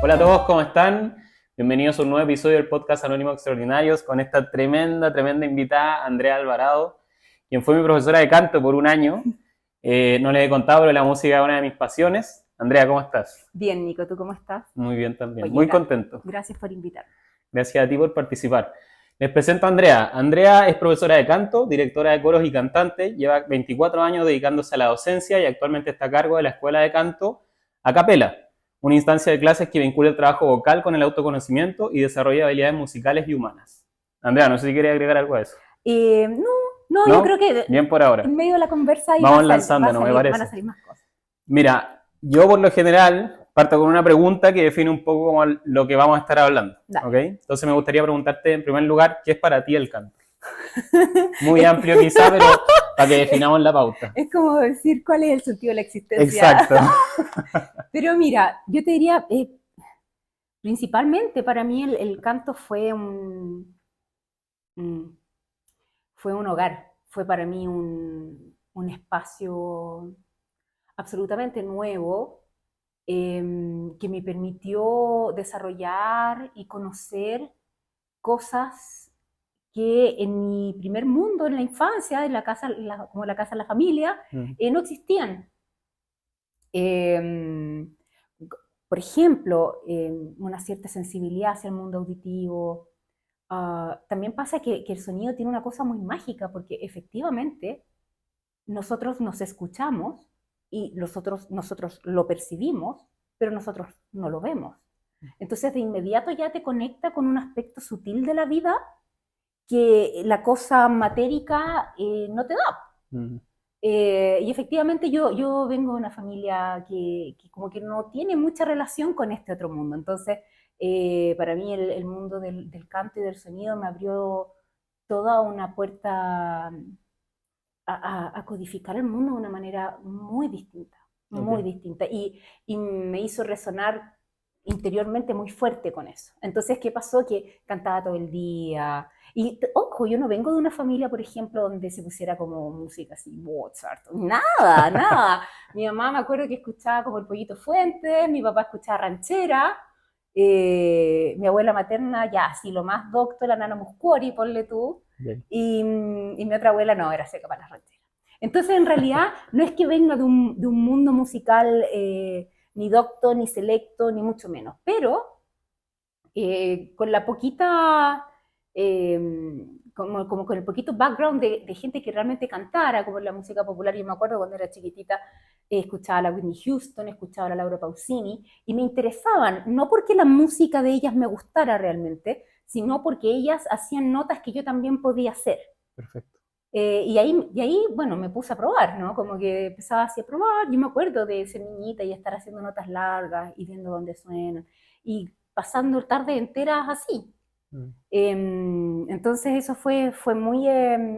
Hola a todos, ¿cómo están? Bienvenidos a un nuevo episodio del podcast Anónimos Extraordinarios con esta tremenda invitada, Andrea Alvarado, quien fue mi profesora de canto por un año. No les he contado, pero la música es una de mis pasiones. Andrea, ¿cómo estás? Bien, Nico, ¿tú cómo estás? Muy bien también, Oye, muy contento. gracias por invitarme. Gracias a ti por participar. Les presento a Andrea. Andrea es profesora de canto, directora de coros y cantante, lleva 24 años dedicándose a la docencia y actualmente está a cargo de la Escuela de Canto A Capela, una instancia de clases que vincula el trabajo vocal con el autoconocimiento y desarrolla habilidades musicales y humanas. Andrea, no sé si quería agregar algo a eso. No, yo creo que bien por ahora. en medio de la conversa vamos lanzando, no me parece. Van a salir más cosas. Mira, yo por lo general parto con una pregunta que define un poco como lo que vamos a estar hablando. ¿Okay? Entonces me gustaría preguntarte en primer lugar, ¿qué es para ti el canto? Muy amplio quizá, pero para que definamos la pauta. Es como decir cuál es el sentido de la existencia. Exacto. Pero mira, yo te diría, principalmente para mí el canto fue un hogar, fue para mí un espacio absolutamente nuevo, que me permitió desarrollar y conocer cosas que en mi primer mundo, en la infancia, en la casa, como la casa de la familia, no existían. Por ejemplo, una cierta sensibilidad hacia el mundo auditivo. También pasa que el sonido tiene una cosa muy mágica, porque efectivamente nosotros nos escuchamos y nosotros lo percibimos, pero nosotros no lo vemos. Entonces de inmediato ya te conecta con un aspecto sutil de la vida que la cosa matérica no te da. Y efectivamente yo vengo de una familia que como que no tiene mucha relación con este otro mundo. Entonces para mí el mundo del canto y del sonido me abrió toda una puerta a codificar el mundo de una manera muy distinta, muy distinta. Y me hizo resonar interiormente muy fuerte con eso. Entonces, ¿qué pasó? Que cantaba todo el día. Y, ojo, yo no vengo de una familia, por ejemplo, donde se pusiera como música así, Mozart, nada. Mi mamá me acuerdo que escuchaba como el Pollito Fuentes, mi papá escuchaba ranchera, mi abuela materna ya así lo más docto, la Nana Muscuri, ponle tú, y mi otra abuela no, era seca para las rancheras. Entonces, en realidad, no es que venga de un mundo musical ni docto, ni selecto, ni mucho menos, pero con la poquita, como con el poquito background de gente que realmente cantara, como en la música popular. Yo me acuerdo cuando era chiquitita, escuchaba a la Whitney Houston, escuchaba a la Laura Pausini, y me interesaban, no porque la música de ellas me gustara realmente, sino porque ellas hacían notas que yo también podía hacer. Perfecto. Y ahí, bueno, me puse a probar, ¿no? Como que empezaba así a probar. Yo me acuerdo de ser niñita y estar haciendo notas largas y viendo dónde suenan. Y pasando tardes enteras así. Entonces eso fue muy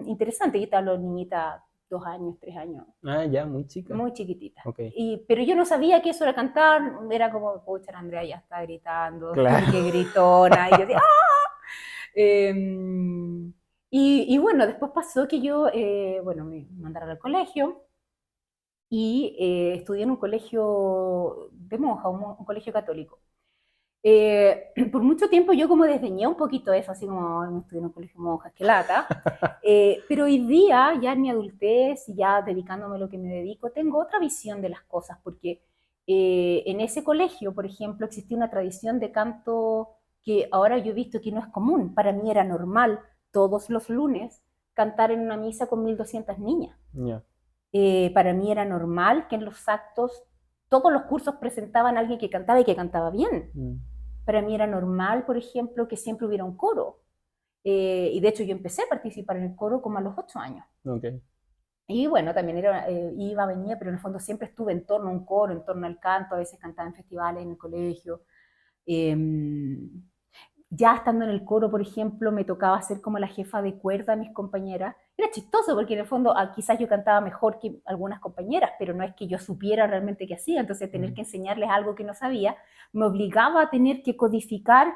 interesante. Yo te hablo de niñita, 2 años, 3 años. Ah, ya, muy chica. Muy chiquitita. Okay. Pero yo no sabía que eso era cantar. Era como, pucha, Andrea ya está gritando. Claro. Qué gritona. Y yo decía, ¡ah! Y bueno, después pasó que yo, me mandaron al colegio y estudié en un colegio de monjas, un colegio católico. Por mucho tiempo yo como desdeñé un poquito eso, así como, no estudié en un colegio de monjas, qué lata. Pero hoy día, ya en mi adultez y ya dedicándome a lo que me dedico, tengo otra visión de las cosas, porque en ese colegio, por ejemplo, existía una tradición de canto que ahora yo he visto que no es común. Para mí era normal todos los lunes cantar en una misa con 1200 niñas. Yeah. Para mí era normal que en los actos todos los cursos presentaban a alguien que cantaba y que cantaba bien. Para mí era normal, por ejemplo, que siempre hubiera un coro. Y de hecho yo empecé a participar en el coro como a los 8 años. Okay. Y bueno, también iba, venía, pero en el fondo siempre estuve en torno a un coro, en torno al canto. A veces cantaba en festivales, en el colegio. Ya estando en el coro, por ejemplo, me tocaba ser como la jefa de cuerda a mis compañeras. Era chistoso porque en el fondo quizás yo cantaba mejor que algunas compañeras, pero no es que yo supiera realmente qué hacía. Entonces tener que enseñarles algo que no sabía me obligaba a tener que codificar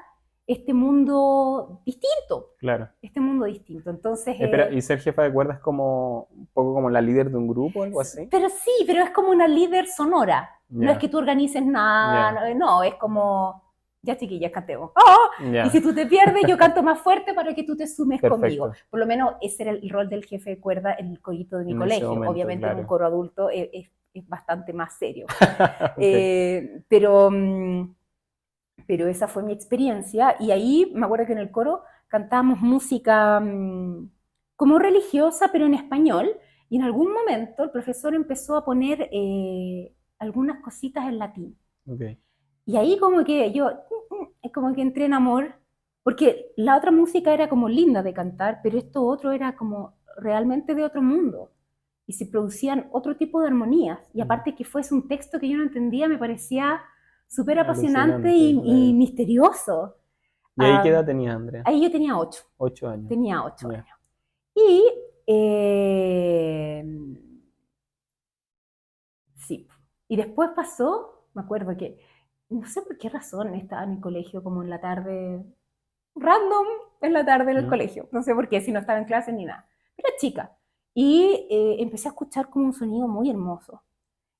este mundo distinto. Claro. Este mundo distinto. Entonces, ¿y ser jefa de cuerda es como un poco como la líder de un grupo o algo así? Pero sí, pero es como una líder sonora. No es que tú organices nada, no, es como ya chiquillas, cantemos. ¡Oh! Ya, Y si tú te pierdes, yo canto más fuerte para que tú te sumes conmigo. perfecto. Por lo menos ese era el rol del jefe de cuerda en el corito de mi En ese colegio. momento, Obviamente en un claro. coro adulto es bastante más serio. Ok. Pero esa fue mi experiencia y ahí me acuerdo que en el coro cantábamos música como religiosa, pero en español, y en algún momento el profesor empezó a poner algunas cositas en latín. Ok. Y ahí como que yo, como que entré en amor, porque la otra música era como linda de cantar, pero esto otro era como realmente de otro mundo. Y se producían otro tipo de armonías. Y aparte que fuese un texto que yo no entendía, me parecía súper apasionante Alucinante, y claro. misterioso. ¿Y ahí qué Ah, edad tenías, Andrea? ahí yo tenía 8, 8 años. tenía 8 Ya. años. Y eh, sí, y después pasó, me acuerdo que, no sé por qué razón estaba en el colegio como en la tarde, random en la tarde en el ¿Mm? colegio, no sé por qué, si no estaba en clase ni nada. Era chica. Y empecé a escuchar como un sonido muy hermoso.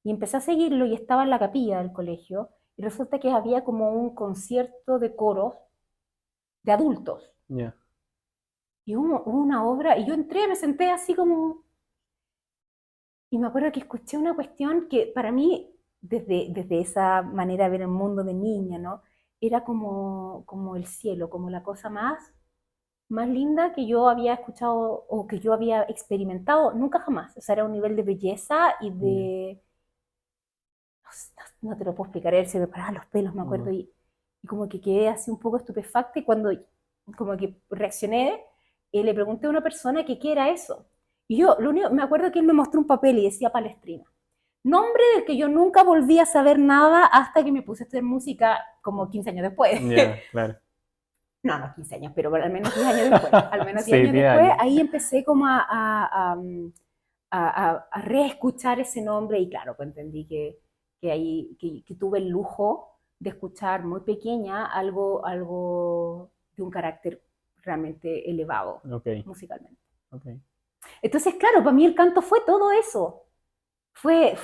Y empecé a seguirlo y estaba en la capilla del colegio y resulta que había como un concierto de coros de adultos. Ya. Y hubo una obra y yo entré, me senté así como... Y me acuerdo que escuché una cuestión que para mí, desde esa manera de ver el mundo de niña, ¿no? Era como el cielo, como la cosa más linda que yo había escuchado o que yo había experimentado, nunca jamás. O sea, era un nivel de belleza y Ya. de... No te lo puedo explicar, se me paraban los pelos, me acuerdo, Ujú. y como que quedé así un poco estupefacta y cuando como que reaccioné, le pregunté a una persona que qué era eso. Y yo, lo único, me acuerdo que él me mostró un papel y decía Palestrina. Nombre del que yo nunca volví a saber nada hasta que me puse a estudiar música como 15 años después. Ya, claro. No, no 15 años, pero al menos 10 años después. Al menos 10 Sí, años 10 después, años. ahí empecé como a reescuchar ese nombre y claro, pues entendí que tuve el lujo de escuchar muy pequeña algo de un carácter realmente elevado Ok, musicalmente. ok. Entonces, claro, para mí el canto fue todo eso. Fue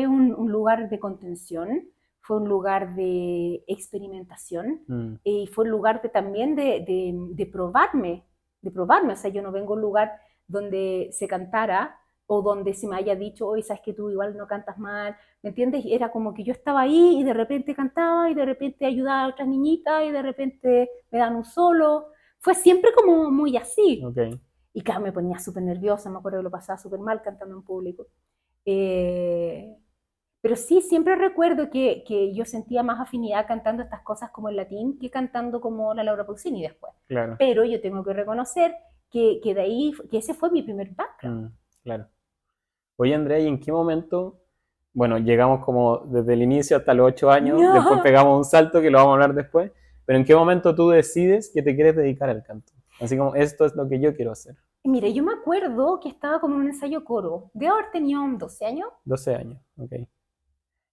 un lugar de contención, fue un lugar de experimentación Mm, y fue un lugar también de probarme, de probarme. O sea, yo no vengo a un lugar donde se cantara o donde se me haya dicho, oye, sabes que tú igual no cantas mal, ¿me entiendes? Era como que yo estaba ahí y de repente cantaba y de repente ayudaba a otras niñitas y de repente me dan un solo. Fue siempre como muy así. ok. Y claro, me ponía súper nerviosa, me acuerdo que lo pasaba súper mal cantando en público. Eh, pero sí, siempre recuerdo que yo sentía más afinidad cantando estas cosas como en latín que cantando como la Laura Pausini después. Claro. Pero yo tengo que reconocer que de ahí, que ese fue mi primer background. Mm, claro. Oye, Andrea, ¿y en qué momento? Bueno, llegamos como desde el inicio hasta los 8 años, después No. pegamos un salto que lo vamos a hablar después, pero ¿en qué momento tú decides que te quieres dedicar al canto? Así como, esto es lo que yo quiero hacer. Mire, yo me acuerdo que estaba como en un ensayo coro. De haber tenido 12 años. 12 años, ok.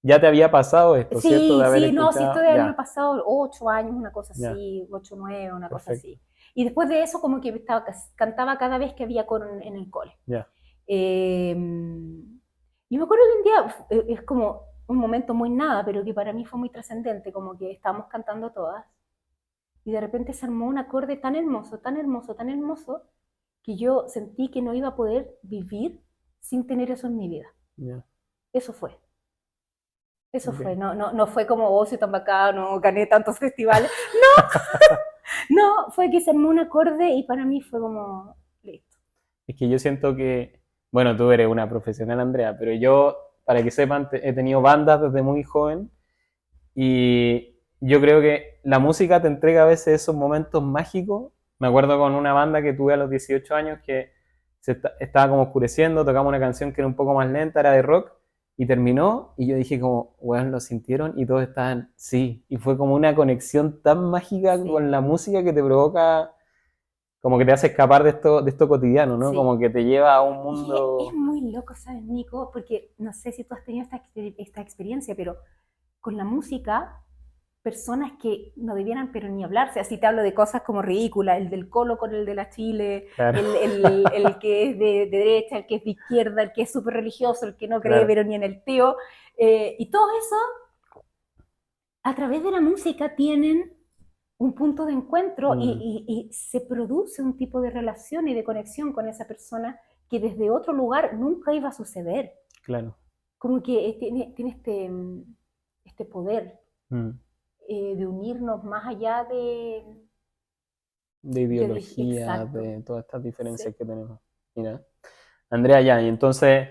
Ya te había pasado esto, ¿cierto? De Sí, haber sí, no, sí, esto escuchado, de haberme ya, pasado 8 años, una cosa ya, así, 8, 9, una cosa perfecto, así. Y después de eso como que cantaba cada vez que había coro en el cole. ya, Eh, y me acuerdo que un día, es como un momento muy nada, pero que para mí fue muy trascendente, como que estábamos cantando todas, y de repente se armó un acorde tan hermoso, tan hermoso, tan hermoso, que yo sentí que no iba a poder vivir sin tener eso en mi vida. ya, Eso fue. Eso fue, ok. no fue como, oh, soy tan bacano, gané tantos festivales. No, fue que se armó un acorde y para mí fue como, listo. Es que yo siento que, bueno, tú eres una profesional, Andrea, pero yo, para que sepan, he tenido bandas desde muy joven y yo creo que la música te entrega a veces esos momentos mágicos. Me acuerdo con una banda que tuve a los 18 años que estaba como oscureciendo, tocamos una canción que era un poco más lenta, era de rock, y terminó, y yo dije como, weón, lo sintieron, y todos estaban, sí, y fue como una conexión tan mágica con la Sí, música que te provoca, como que te hace escapar de esto cotidiano, ¿no? sí. Como que te lleva a un Y es mundo, muy loco, ¿sabes, Nico? Porque no sé si tú has tenido esta experiencia, pero con la música, personas que no debieran pero ni hablarse, así te hablo de cosas como ridículas, el del Colo con el de la Chile, claro, el que es de derecha, el que es de izquierda, el que es súper religioso, el que no cree claro, pero ni en el tío, y todo eso a través de la música tienen un punto de encuentro y se produce un tipo de relación y de conexión con esa persona que desde otro lugar nunca iba a suceder. Claro. Como que tiene este poder de unirnos más allá de ideología, exacto. de todas estas diferencias Sí. que tenemos. Mira. Andrea, ya, y entonces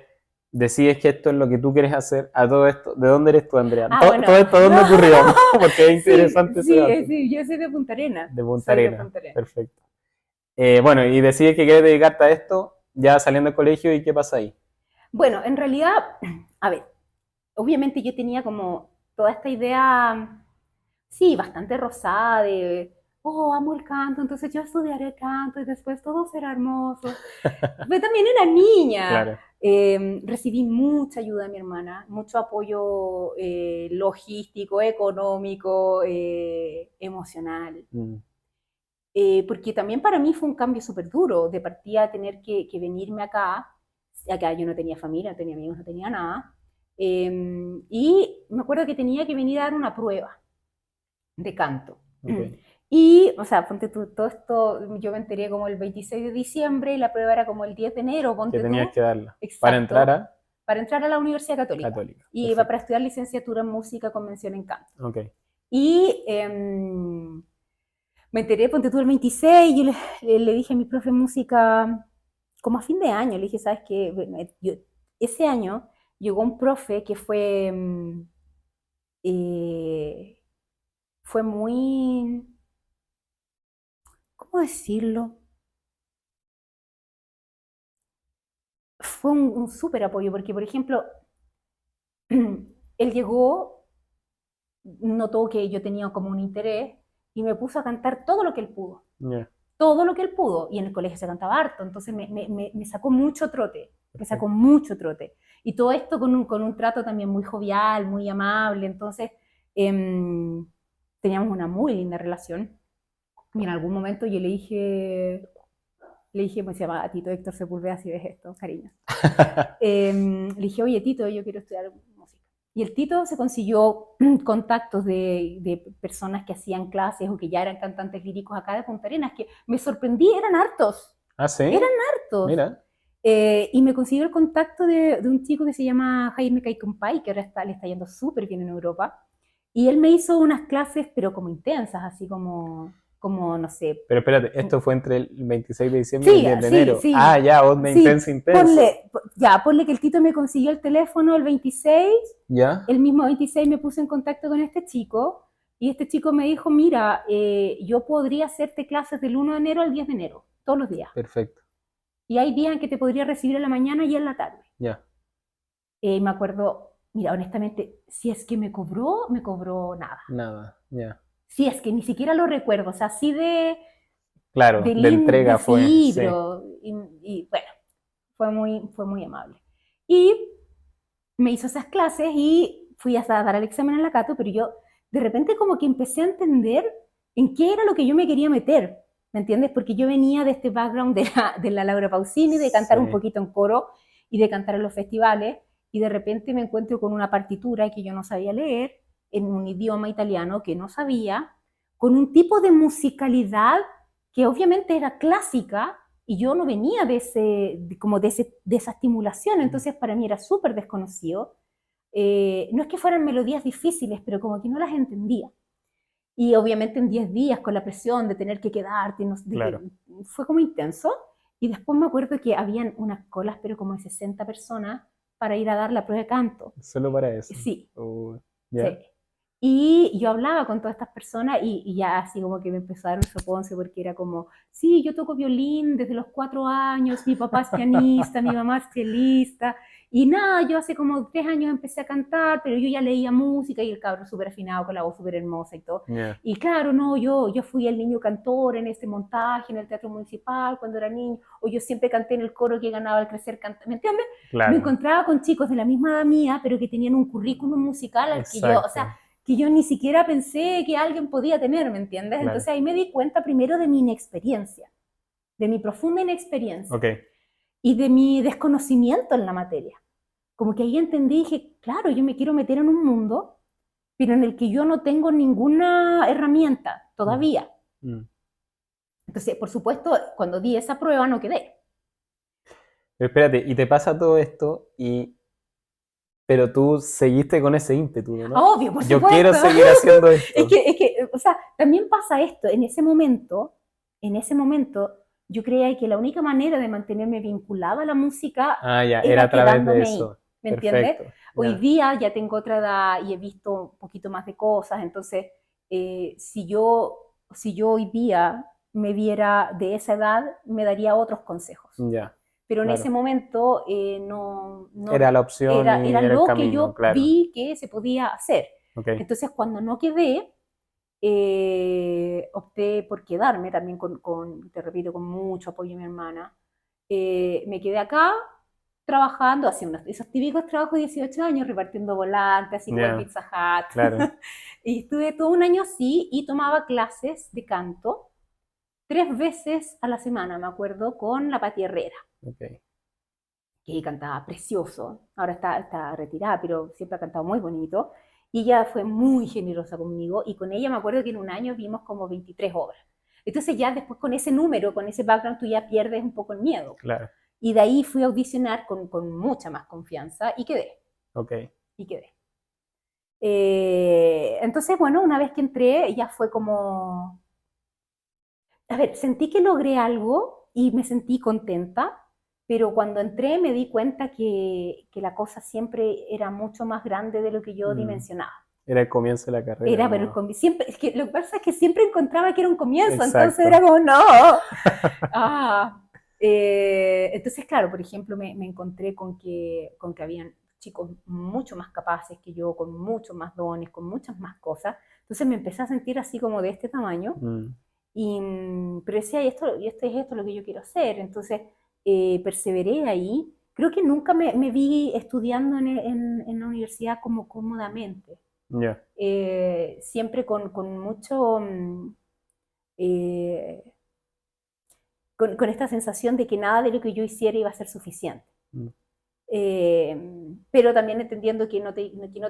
decides que esto es lo que tú quieres hacer a todo esto. ¿De dónde eres tú, Andrea? Bueno. Todo esto, ¿dónde ocurrió? Porque es interesante ese dato. Sí, yo soy de Punta Arenas. De Punta Arenas, perfecto. Bueno, y decides que quieres dedicarte a esto ya saliendo del colegio, ¿y qué pasa ahí? Bueno, en realidad, a ver, obviamente yo tenía como toda esta idea, sí, bastante rosada de, amo el canto, entonces yo estudiaré canto y después todo será hermoso. Pero también era niña. Claro. Recibí mucha ayuda de mi hermana, mucho apoyo logístico, económico, emocional. Porque también para mí fue un cambio súper duro, de partida tener que venirme acá yo no tenía familia, no tenía amigos, no tenía nada, y me acuerdo que tenía que venir a dar una prueba de canto. Okay. Y, o sea, ponte tú, todo esto, yo me enteré como el 26 de diciembre y la prueba era como el 10 de enero, ponte que tenías tú. que darla. Exacto. Para entrar a la Universidad Católica. Y iba para estudiar licenciatura en música con mención en canto. Okay. Y me enteré, ponte tú, el 26, y yo le dije a mi profe de música, como a fin de año, le dije, ¿sabes qué? Ese año llegó un profe que fue muy, ¿cómo decirlo? Fue un súper apoyo, porque, por ejemplo, él llegó, notó que yo tenía como un interés y me puso a cantar todo lo que él pudo. Yeah. Todo lo que él pudo. Y en el colegio se cantaba harto, entonces me sacó mucho trote. Me sacó mucho trote. Y todo esto con un trato también muy jovial, muy amable. Entonces, teníamos una muy linda relación. Y en algún momento yo le dije, pues se llama Tito Héctor Sepúlveda, si ves esto, cariño. Le dije, oye, Tito, yo quiero estudiar música. Y el Tito se consiguió contactos de personas que hacían clases o que ya eran cantantes líricos acá de Punta Arenas, que me sorprendí, eran hartos. ¿Ah, sí? Eran hartos. Mira. Y me consiguió el contacto de un chico que se llama Jaime Caicompay, que ahora le está yendo súper bien en Europa. Y él me hizo unas clases, pero como intensas, así como no sé. Pero espérate, esto fue entre el 26 de diciembre y el 10 de enero. Sí. Ah, ya, onda intensa. Ponle que el Tito me consiguió el teléfono el 26. Ya. El mismo 26 me puse en contacto con este chico. Y este chico me dijo, mira, yo podría hacerte clases del 1 de enero al 10 de enero, todos los días. Perfecto. Y hay días en que te podría recibir en la mañana y en la tarde. Ya. Me acuerdo, mira, honestamente, si es que me cobró nada. Nada, ya. Si es que ni siquiera lo recuerdo, o sea, así de... Claro, de entrega fue. Sí, pero, y bueno, fue muy amable. Y me hizo esas clases y fui a dar el examen en la Cato, pero yo de repente como que empecé a entender en qué era lo que yo me quería meter, ¿me entiendes? Porque yo venía de este background de la Laura Pausini, de cantar un poquito en coro y de cantar en los festivales, y de repente me encuentro con una partitura que yo no sabía leer, en un idioma italiano que no sabía, con un tipo de musicalidad que obviamente era clásica, y yo no venía de esa estimulación, entonces para mí era súper desconocido. No es que fueran melodías difíciles, pero como que no las entendía. Y obviamente en 10 días, con la presión de tener que quedarte, claro. Fue como intenso. Y después me acuerdo que habían unas colas, pero como de 60 personas, para ir a dar la prueba de canto. ¿Solo para eso? Sí. Yeah. Sí. Y yo hablaba con todas estas personas y ya así como que me empezó a dar un soponcio porque era como, sí, yo toco violín desde los 4 años, mi papá es pianista, mi mamá es chelista, y nada, yo hace como 3 años empecé a cantar, pero yo ya leía música y el cabro súper afinado con la voz súper hermosa y todo. Yeah. Y claro, no, yo fui el niño cantor en este montaje, en el Teatro Municipal cuando era niño, o yo siempre canté en el coro que ganaba al crecer cantando, ¿me entiendes? Claro. Me encontraba con chicos de la misma edad mía, pero que tenían un currículum musical al que yo, o sea, que yo ni siquiera pensé que alguien podía tener, ¿me entiendes? Claro. Entonces ahí me di cuenta primero de mi inexperiencia, de mi profunda inexperiencia, y de mi desconocimiento en la materia. Como que ahí entendí y dije, claro, yo me quiero meter en un mundo pero en el que yo no tengo ninguna herramienta todavía. Mm. Entonces, por supuesto, cuando di esa prueba no quedé. Pero espérate, y te pasa todo esto, pero tú seguiste con ese ímpetu, ¿no? Obvio, por Yo supuesto. quiero seguir haciendo esto. Es que, o sea, también pasa esto. En ese momento, yo creía que la única manera de mantenerme vinculada a la música Ya, era era a través de quedándome ahí. eso. ¿Me entiendes? Perfecto. Hoy Ya. día ya tengo otra edad y he visto un poquito más de cosas, entonces si yo hoy día me viera de esa edad, me daría otros consejos. Ya, Pero en claro. ese momento no Era la opción y era era el lo que camino, yo claro. vi que se podía hacer. Ok. Entonces cuando no quedé, opté por quedarme también te repito, con mucho apoyo de mi hermana. Me quedé acá trabajando, haciendo esos típicos trabajos de 18 años, repartiendo volantes, así como Ya, el Pizza Hut. claro. Y estuve todo un año así y tomaba clases de canto 3 veces a la semana, me acuerdo, con la Pati Herrera, Ok. que cantaba precioso. Ahora está retirada, pero siempre ha cantado muy bonito. Y ella fue muy generosa conmigo y con ella me acuerdo que en un año vimos como 23 obras. Entonces ya después con ese número, con ese background, tú ya pierdes un poco el miedo. Claro. Y de ahí fui a audicionar con mucha más confianza y quedé. Ok. Y quedé. Entonces, bueno, una vez que entré ya fue como... A ver, sentí que logré algo y me sentí contenta, pero cuando entré me di cuenta que la cosa siempre era mucho más grande de lo que yo dimensionaba. Era el comienzo de la carrera. Era, ¿no? pero siempre, es que lo que pasa es que siempre encontraba que era un comienzo, Exacto. entonces era como, no. Entonces, claro, por ejemplo, me encontré con que habían chicos mucho más capaces que yo, con muchos más dones, con muchas más cosas. Entonces me empecé a sentir así como de este tamaño. Pero decía, y esto es esto lo que yo quiero hacer. Entonces perseveré ahí. Creo que nunca me vi estudiando en la universidad como cómodamente. Ya. Siempre con mucho... con esta sensación de que nada de lo que yo hiciera iba a ser suficiente. Pero también entendiendo que no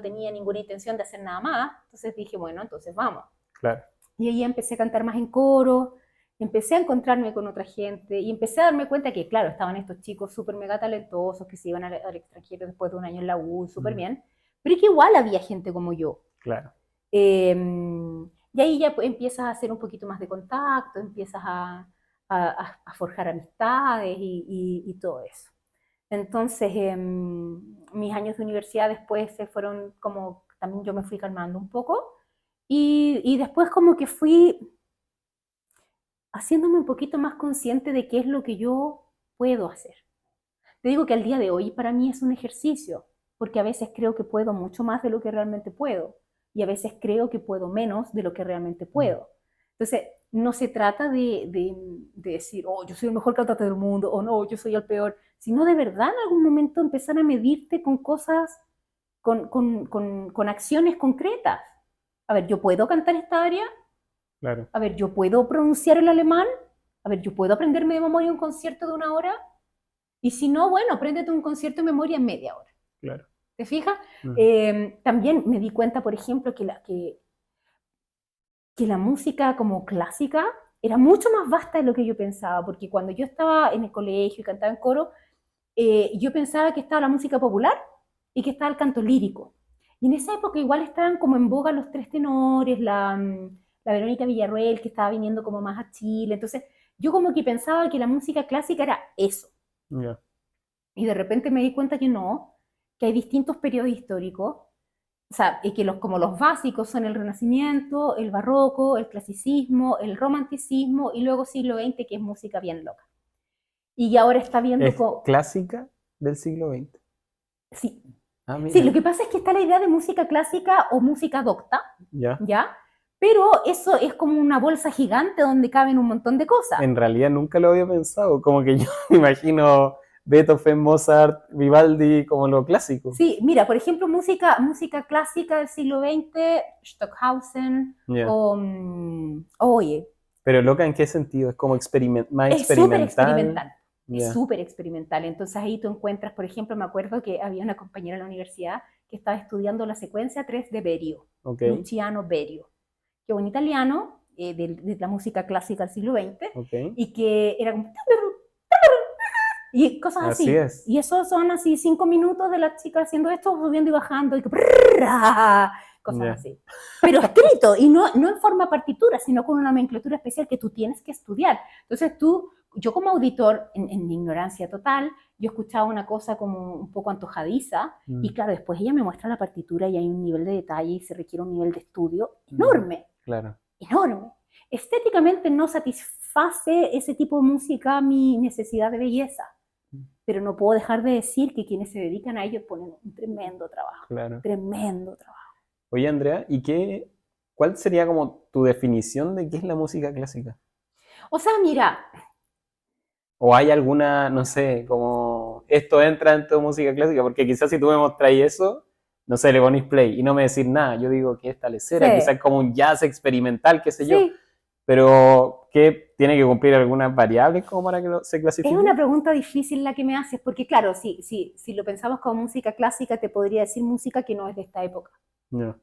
tenía ninguna intención de hacer nada más, entonces dije, bueno, entonces vamos. Claro. Y ahí empecé a cantar más en coro, empecé a encontrarme con otra gente y empecé a darme cuenta que, claro, estaban estos chicos súper mega talentosos que se iban al extranjero después de un año en la U, súper bien, pero que igual había gente como yo. Claro. Y ahí ya empiezas a hacer un poquito más de contacto, empiezas a forjar amistades y todo eso. Entonces, mis años de universidad después se fueron como, también yo me fui calmando un poco y después como que fui haciéndome un poquito más consciente de qué es lo que yo puedo hacer. Te digo que al día de hoy para mí es un ejercicio, porque a veces creo que puedo mucho más de lo que realmente puedo y a veces creo que puedo menos de lo que realmente puedo. Entonces, no se trata de decir, oh, yo soy el mejor cantante del mundo, o no, yo soy el peor, sino de verdad en algún momento empezar a medirte con cosas, con acciones concretas. A ver, ¿yo puedo cantar esta área? Claro. A ver, ¿yo puedo pronunciar el alemán? A ver, ¿yo puedo aprenderme de memoria un concierto de 1 hora? Y si no, bueno, apréndete un concierto de memoria en media hora. Claro. ¿Te fijas? También me di cuenta, por ejemplo, que la música como clásica era mucho más vasta de lo que yo pensaba, porque cuando yo estaba en el colegio y cantaba en coro, yo pensaba que estaba la música popular y que estaba el canto lírico. Y en esa época igual estaban como en boga los tres tenores, la Verónica Villarroel, que estaba viniendo como más a Chile. Entonces, yo como que pensaba que la música clásica era eso. Yeah. Y de repente me di cuenta que no, que hay distintos periodos históricos, o sea, y que como los básicos son el Renacimiento, el Barroco, el Clasicismo, el Romanticismo y luego siglo XX, que es música bien loca. Y ahora está viendo... ¿Es clásica del siglo XX? Sí. Mira. Sí, lo que pasa es que está la idea de música clásica o música docta, ¿ya? Pero eso es como una bolsa gigante donde caben un montón de cosas. En realidad nunca lo había pensado, como que yo me imagino Beethoven, Mozart, Vivaldi como lo clásico. Sí, mira, por ejemplo, música clásica del siglo XX, Stockhausen, oye. Pero loca, ¿en qué sentido? ¿Es como más experimental? Es súper experimental. Es súper experimental. Entonces ahí tú encuentras, por ejemplo, me acuerdo que había una compañera en la universidad que estaba estudiando la secuencia 3 de Berio, Ok, Luciano Berio, que es un italiano de la música clásica del siglo XX, ok. y que era como... y cosas Así así. es. Y eso son así 5 minutos de la chica haciendo esto, subiendo y bajando, y que... cosas Ya, así. Pero escrito, y no en forma partitura, sino con una nomenclatura especial que tú tienes que estudiar. Entonces yo como auditor, en mi ignorancia total, yo escuchaba una cosa como un poco antojadiza, y claro, después ella me muestra la partitura y hay un nivel de detalle y se requiere un nivel de estudio enorme, claro. enorme. Estéticamente no satisface ese tipo de música mi necesidad de belleza, pero no puedo dejar de decir que quienes se dedican a ello ponen un Claro. tremendo trabajo. Oye, Andrea, cuál sería como tu definición de qué es la música clásica? O sea, mira, ¿O hay alguna, no sé, como esto entra en tu música clásica? Porque quizás si tú me mostráis eso, no sé, le ponís play y no me decís nada. Yo digo que es talecera, quizás sí, como un jazz experimental, qué sé yo. sí, Pero ¿qué tiene que cumplir algunas variables como para que se es clasifique? una pregunta difícil la que me haces, porque claro, si lo pensamos como música clásica, te podría decir música que no es de esta época. No.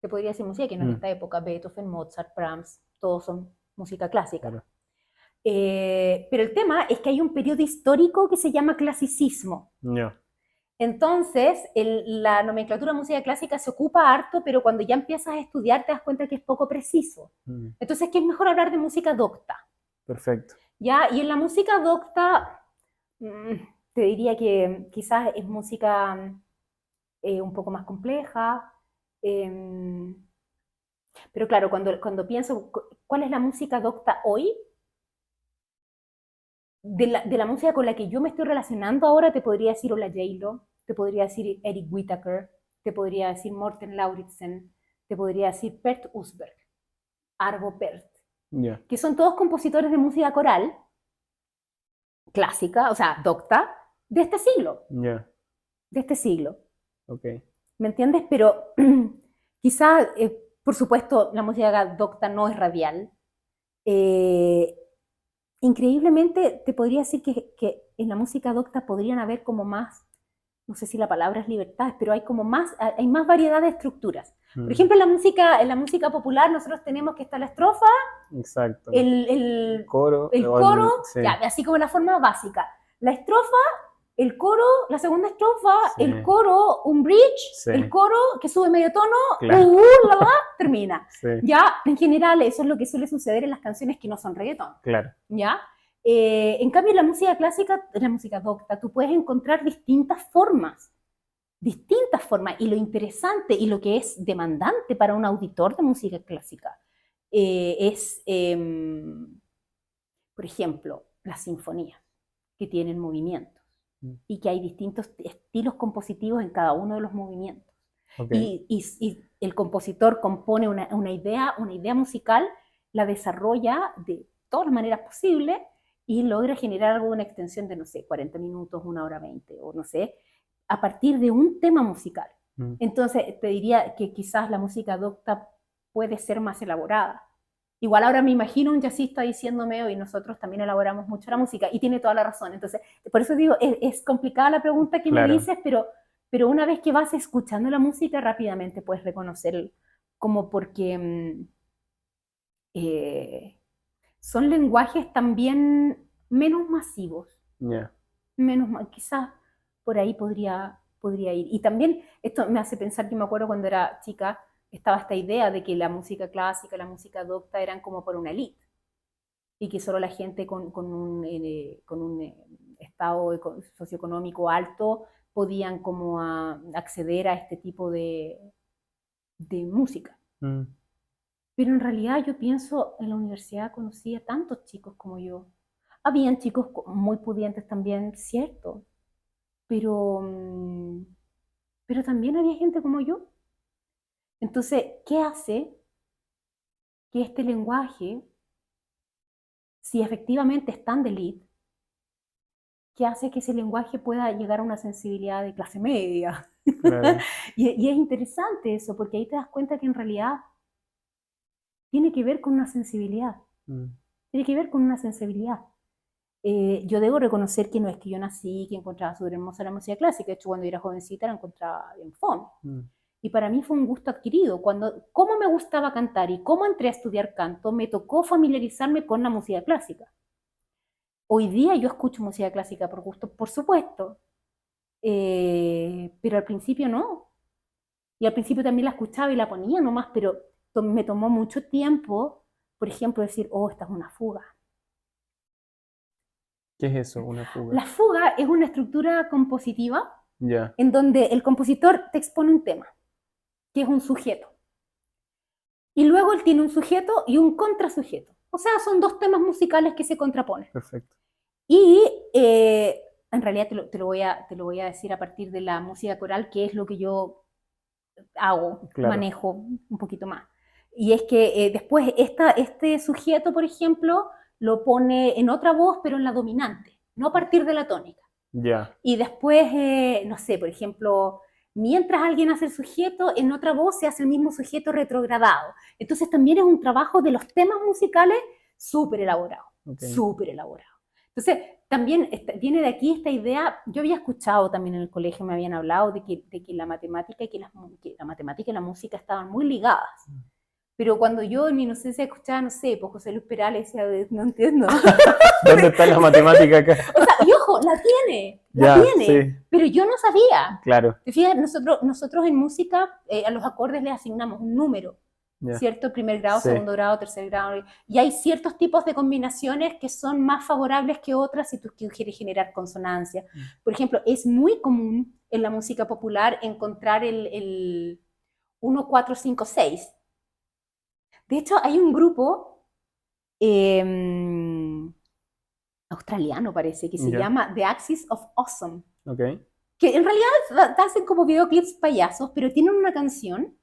Te podría decir música que no es de Mm, esta época. Beethoven, Mozart, Brahms, todos son música clásica. claro. Pero el tema es que hay un periodo histórico que se llama clasicismo. No. Entonces, la nomenclatura de música clásica se ocupa harto, pero cuando ya empiezas a estudiar te das cuenta que es poco preciso. Mm, Entonces, ¿qué es mejor hablar de música docta? perfecto. ¿Ya? Y en la música docta, mm, te diría que quizás es música un poco más compleja, eh, pero claro, cuando pienso cuál es la música docta hoy, de la música con la que yo me estoy relacionando ahora, te podría decir Ola J-Lo, te podría decir Eric Whittaker, te podría decir Morten Lauritsen, te podría decir Pert Usberg, Arvo Pärt, Ya. que son todos compositores de música coral, clásica, o sea, docta, de este siglo, Ya. de este siglo. Ok. ¿Me entiendes? Pero quizá, por supuesto, la música docta no es radial. Eh, Increíblemente, te podría decir que en la música docta podrían haber como más, no sé si la palabra es libertades, pero hay más variedad de estructuras. Por Mm, ejemplo, en la música popular nosotros tenemos que estar la estrofa, exacto. el, el, Coro, el coro, sí, ya, así como la forma básica. La estrofa, el coro, la segunda estrofa, sí, el coro, un bridge, sí, el coro que sube medio tono, claro, la, termina. sí, Ya, en general, eso es lo que suele suceder en las canciones que no son reggaetón. claro. ¿Ya? En cambio, en la música clásica, en la música docta, tú puedes encontrar distintas formas, y lo interesante y lo que es demandante para un auditor de música clásica es, por ejemplo, las sinfonías, que tienen movimientos Mm, y que hay distintos estilos compositivos en cada uno de los movimientos. ok. Y el compositor compone una idea musical, la desarrolla de todas las maneras posibles y logra generar algo, una extensión de, no sé, 40 minutos, 1 hora 20, o no sé, a partir de un tema musical. Mm, Entonces, te diría que quizás la música docta puede ser más elaborada. Igual ahora me imagino un jazzista diciéndome, hoy nosotros también elaboramos mucho la música, y tiene toda la razón. Entonces, por eso digo, es complicada la pregunta que me claro. dices, pero una vez que vas escuchando la música, rápidamente puedes reconocer como porque eh, son lenguajes también menos masivos, Ya. quizás por ahí podría ir. Y también esto me hace pensar que me acuerdo cuando era chica, estaba esta idea de que la música clásica, la música docta eran como por una élite, y que solo la gente con un estado socioeconómico alto podían como acceder a este tipo de música. Mm, Pero en realidad yo pienso, en la universidad conocí a tantos chicos como yo. Habían chicos muy pudientes también, cierto, pero, pero también había gente como yo. Entonces, ¿qué hace que este lenguaje, si efectivamente es tan de élite, qué hace que ese lenguaje pueda llegar a una sensibilidad de clase media? claro. Y es interesante eso, porque ahí te das cuenta que en realidad tiene que ver con una sensibilidad, Mm, tiene que ver con una sensibilidad. yo debo reconocer que no es que yo nací, que encontraba súper hermosa la música clásica. De hecho, cuando yo era jovencita la encontraba bien fome. Y para mí fue un gusto adquirido. Cómo me gustaba cantar y cómo entré a estudiar canto, me tocó familiarizarme con la música clásica. Hoy día yo escucho música clásica por gusto, por supuesto, pero al principio no. Y al principio también la escuchaba y la ponía nomás, pero me tomó mucho tiempo, por ejemplo, decir, oh, esta es una fuga. ¿Qué es eso, una fuga? La fuga es una estructura compositiva Ya, en donde el compositor te expone un tema, que es un sujeto. Y luego él tiene un sujeto y un contrasujeto. O sea, son dos temas musicales que se contraponen. perfecto. Y en realidad te lo voy a decir a partir de la música coral, que es lo que yo hago, Claro. manejo un poquito más. Y es que después este sujeto, por ejemplo, lo pone en otra voz, pero en la dominante, no a partir de la tónica. Ya, Y después, no sé, por ejemplo, mientras alguien hace el sujeto, en otra voz se hace el mismo sujeto retrogradado. Entonces también es un trabajo de los temas musicales súper elaborado, okay. súper elaborado. Entonces, también viene de aquí esta idea, yo había escuchado también en el colegio, me habían hablado de que la matemática y que la matemática y la música estaban muy ligadas. Pero cuando yo en mi inocencia escuchaba, no sé, pues José Luis Perales, decía, no entiendo. ¿Dónde está la matemática acá? O sea, y ojo, la Ya, tiene, sí, pero yo no sabía. claro, Te fijas, nosotros en música a los acordes les asignamos un número, ya, ¿cierto? Primer grado, sí, segundo grado, tercer grado. Y hay ciertos tipos de combinaciones que son más favorables que otras si tú quieres generar consonancia. Por ejemplo, es muy común en la música popular encontrar el 1, 4, 5, 6. De hecho, hay un grupo australiano, parece, que se ya, llama The Axis of Awesome, ok, que en realidad hacen como videoclips payasos, pero tienen una canción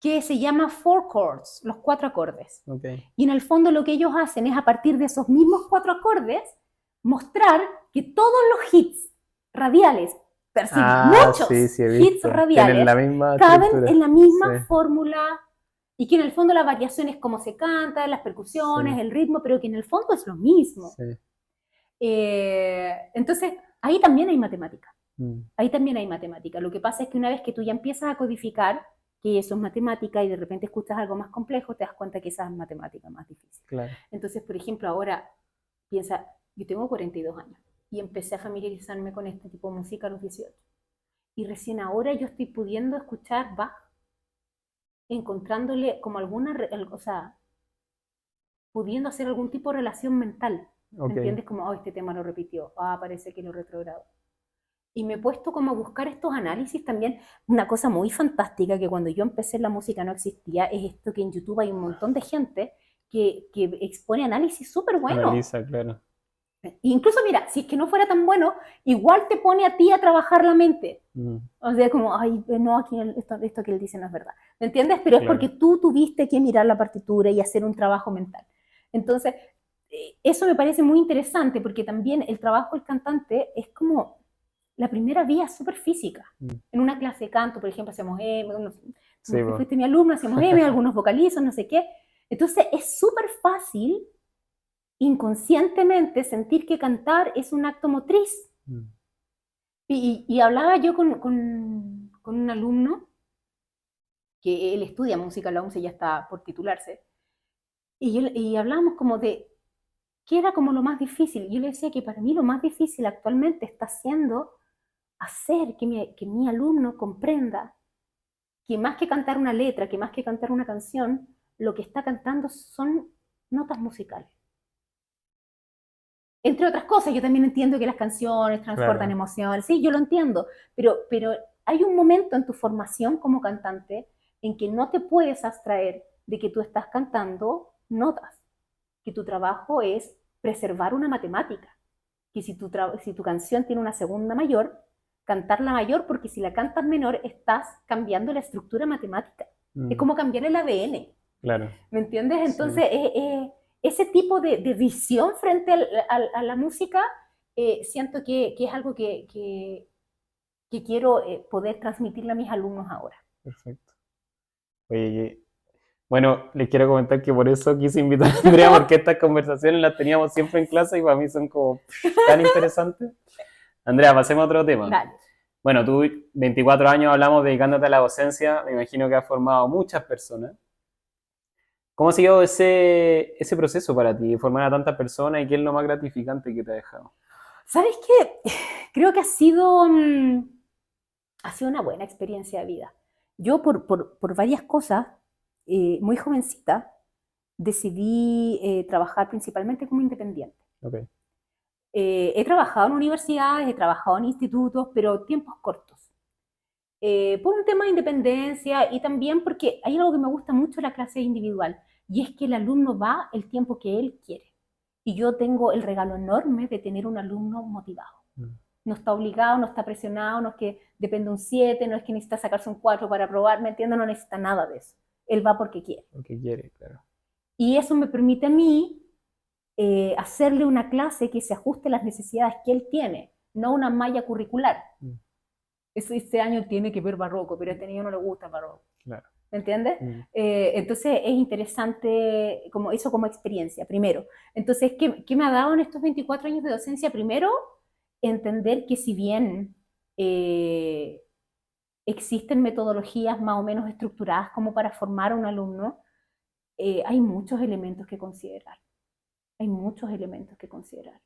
que se llama Four Chords, los 4 acordes. ok. Y en el fondo lo que ellos hacen es a partir de esos mismos 4 acordes mostrar que todos los hits radiales, pero sí, muchos Sí, sí, he hits visto. Tienen radiales, la misma caben estructura. en la misma Sí, fórmula y que en el fondo la variación es cómo se canta, las percusiones, sí, el ritmo, pero que en el fondo es lo mismo. sí. Entonces, ahí también hay matemática. Mm, Ahí también hay matemática. Lo que pasa es que una vez que tú ya empiezas a codificar que eso es matemática y de repente escuchas algo más complejo, te das cuenta que esa es matemática más difícil. claro. Entonces, por ejemplo, ahora piensa, yo tengo 42 años y empecé a familiarizarme con este tipo de música a los 18. Y recién ahora yo estoy pudiendo escuchar Bach, encontrándole como alguna, o sea, pudiendo hacer algún tipo de relación mental. ¿Me Ok. entiendes? Como, oh, este tema lo repitió, parece que lo retrogradó. Y me he puesto como a buscar estos análisis también. Una cosa muy fantástica que cuando yo empecé la música no existía, es esto que en YouTube hay un montón de gente que expone análisis súper buenos. Analiza, claro. Incluso, mira, si es que no fuera tan bueno, igual te pone a ti a trabajar la mente. Mm, O sea, como, ay, no, aquí esto que él dice no es verdad. ¿Me entiendes? Pero es claro. porque tú tuviste que mirar la partitura y hacer un trabajo mental. Entonces, eso me parece muy interesante porque también el trabajo del cantante es como la primera vía es súper física. Mm, En una clase de canto, por ejemplo, hacemos M, sí, tú fuiste mi alumno, hacemos M, algunos vocalizos, no sé qué. Entonces, es súper fácil inconscientemente sentir que cantar es un acto motriz. Mm, Y hablaba yo con un alumno que él estudia música en la UNCE, ya está por titularse, y hablábamos como de qué era como lo más difícil. Yo le decía que para mí lo más difícil actualmente está siendo hacer que mi alumno comprenda que más que cantar una letra, que más que cantar una canción, lo que está cantando son notas musicales. Entre otras cosas, yo también entiendo que las canciones transportan claro. emociones, sí, yo lo entiendo, pero hay un momento en tu formación como cantante en que no te puedes abstraer de que tú estás cantando notas, que tu trabajo es preservar una matemática, que si tu canción tiene una segunda mayor, cantarla mayor, porque si la cantas menor, estás cambiando la estructura matemática. Mm, Es como cambiar el ADN. claro. ¿Me entiendes? Sí. Entonces, ese tipo de visión frente a la música, siento que es algo que quiero poder transmitirle a mis alumnos ahora. Perfecto. Oye, Bueno, les quiero comentar que por eso quise invitar a Andrea, porque estas conversaciones las teníamos siempre en clase y para mí son como tan interesantes. Andrea, pasemos a otro tema. Dale. Bueno, tú 24 años hablamos dedicándote a la docencia, me imagino que has formado muchas personas. ¿Cómo ha sido ese proceso para ti, formar a tantas personas y qué es lo más gratificante que te ha dejado? ¿Sabes qué? Creo que ha sido una buena experiencia de vida. Yo por varias cosas, muy jovencita, decidí trabajar principalmente como independiente. Okay. He trabajado en universidades, he trabajado en institutos, pero tiempos cortos. Por un tema de independencia y también porque hay algo que me gusta mucho de la clase individual, y es que el alumno va el tiempo que él quiere. Y yo tengo el regalo enorme de tener un alumno motivado. No está obligado, no está presionado, no es que depende un 7, no es que necesita sacarse un 4 para aprobar, ¿me entiendes? No necesita nada de eso. Él va porque quiere. Porque quiere, claro. Y eso me permite a mí hacerle una clase que se ajuste a las necesidades que él tiene, no una malla curricular. Este año tiene que ver barroco, pero a este niño no le gusta el barroco. Claro. ¿Me entiendes? Entonces es interesante como eso como experiencia, primero. Entonces, ¿qué me ha dado en estos 24 años de docencia? Primero, entender que si bien existen metodologías más o menos estructuradas como para formar a un alumno, hay muchos elementos que considerar. Hay muchos elementos que considerar.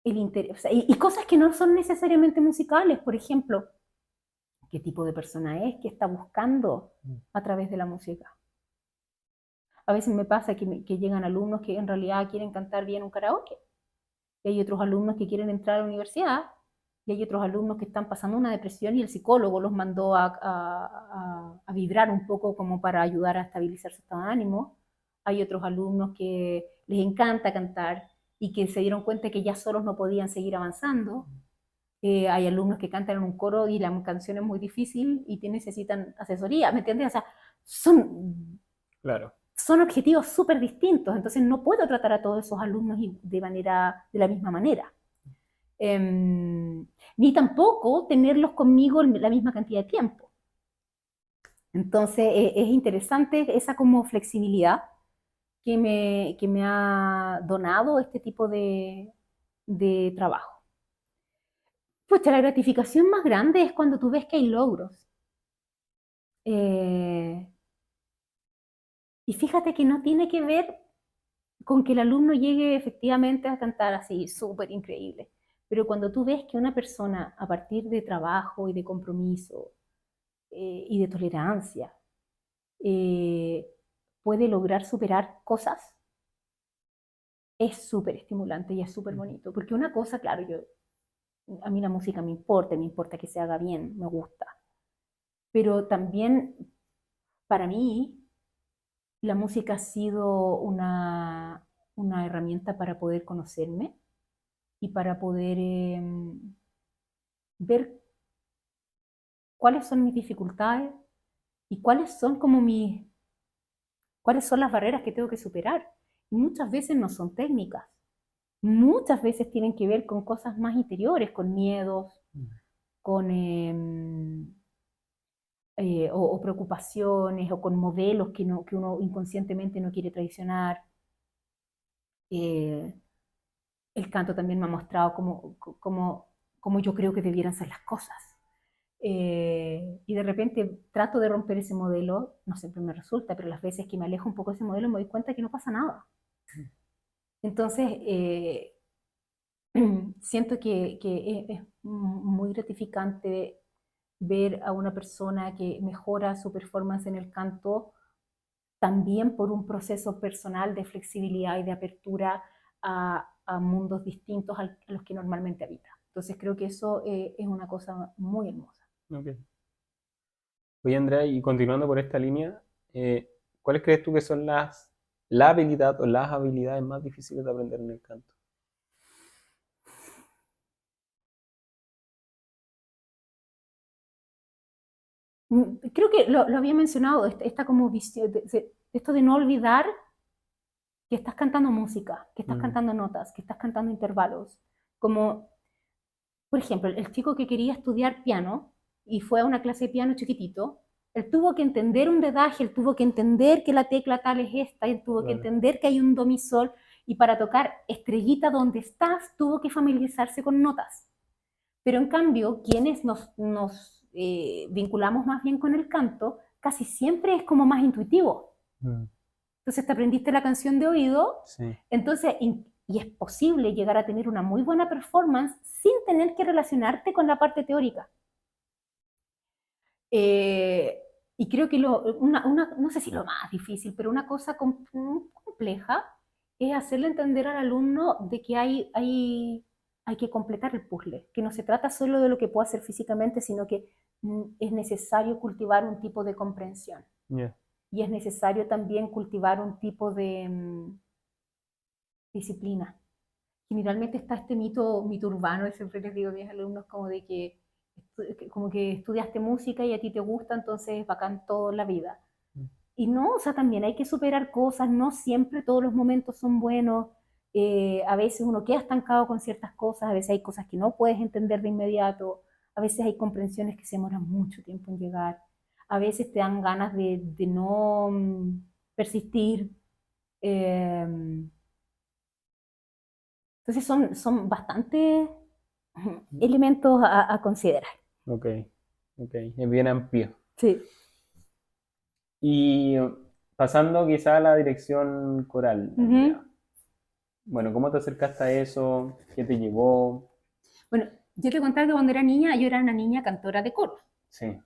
El interés, o sea, y cosas que no son necesariamente musicales, por ejemplo, qué tipo de persona es, qué está buscando a través de la música. A veces me pasa que llegan alumnos que en realidad quieren cantar bien un karaoke, y hay otros alumnos que quieren entrar a la universidad, y hay otros alumnos que están pasando una depresión y el psicólogo los mandó a vibrar un poco como para ayudar a estabilizar su estado de ánimo. Hay otros alumnos que les encanta cantar y que se dieron cuenta que ya solos no podían seguir avanzando. Hay alumnos que cantan en un coro y la canción es muy difícil y necesitan asesoría, ¿me entiendes? O sea, Claro. son objetivos súper distintos, entonces no puedo tratar a todos esos alumnos de la misma manera. Ni tampoco tenerlos conmigo la misma cantidad de tiempo. Entonces es interesante esa como flexibilidad que me ha donado este tipo de trabajo. Pues la gratificación más grande es cuando tú ves que hay logros. Y fíjate que no tiene que ver con que el alumno llegue efectivamente a cantar así, súper increíble. Pero cuando tú ves que una persona, a partir de trabajo y de compromiso y de tolerancia, eh, puede lograr superar cosas, es súper estimulante y es súper bonito. Porque una cosa, claro, a mí la música me importa que se haga bien, me gusta. Pero también, para mí, la música ha sido una herramienta para poder conocerme y para poder ver cuáles son mis dificultades y cuáles son las barreras que tengo que superar. Y muchas veces no son técnicas, muchas veces tienen que ver con cosas más interiores, con miedos, con o preocupaciones o con modelos que uno inconscientemente no quiere traicionar. Eh, el canto también me ha mostrado cómo yo creo que debieran ser las cosas. Y de repente trato de romper ese modelo, no siempre me resulta, pero las veces que me alejo un poco de ese modelo me doy cuenta que no pasa nada. Entonces, siento que es muy gratificante ver a una persona que mejora su performance en el canto también por un proceso personal de flexibilidad y de apertura a mundos distintos a los que normalmente habita. Entonces creo que eso es una cosa muy hermosa. Okay. Oye, Andrea, y continuando por esta línea, ¿cuáles crees tú que son la habilidad o las habilidades más difíciles de aprender en el canto? Creo que lo había mencionado, esta como visión, esto de no olvidar que estás cantando música, que estás cantando notas, que estás cantando intervalos. Como, por ejemplo, el chico que quería estudiar piano y fue a una clase de piano chiquitito, Él tuvo que entender un dedaje, él tuvo que entender que la tecla tal es esta, él tuvo que entender que hay un do mi sol, y para tocar estrellita donde estás, tuvo que familiarizarse con notas. Pero en cambio, quienes nos vinculamos más bien con el canto, casi siempre es como más intuitivo. Entonces te aprendiste la canción de oído, Sí. entonces, y es posible llegar a tener una muy buena performance sin tener que relacionarte con la parte teórica. Y creo que no sé si lo más difícil, pero una cosa compleja es hacerle entender al alumno de que hay que completar el puzzle, que no se trata solo de lo que puedo hacer físicamente, sino que es necesario cultivar un tipo de comprensión. Yeah. Y es necesario también cultivar un tipo de disciplina. Generalmente está este mito urbano, y siempre les digo a mis alumnos como de que estudiaste música y a ti te gusta, entonces es bacán toda la vida. Y no, o sea, también hay que superar cosas, no siempre todos los momentos son buenos, a veces uno queda estancado con ciertas cosas, a veces hay cosas que no puedes entender de inmediato, a veces hay comprensiones que se demoran mucho tiempo en llegar, a veces te dan ganas de no persistir. Eh, entonces son bastantes elementos a considerar. Ok, ok, es bien amplio. Sí. Y pasando quizá a la dirección coral, Andrea. Bueno, ¿cómo te acercaste a eso? ¿Qué te llevó? Bueno, yo te contaba que cuando era niña, yo era una niña cantora de coro. Sí.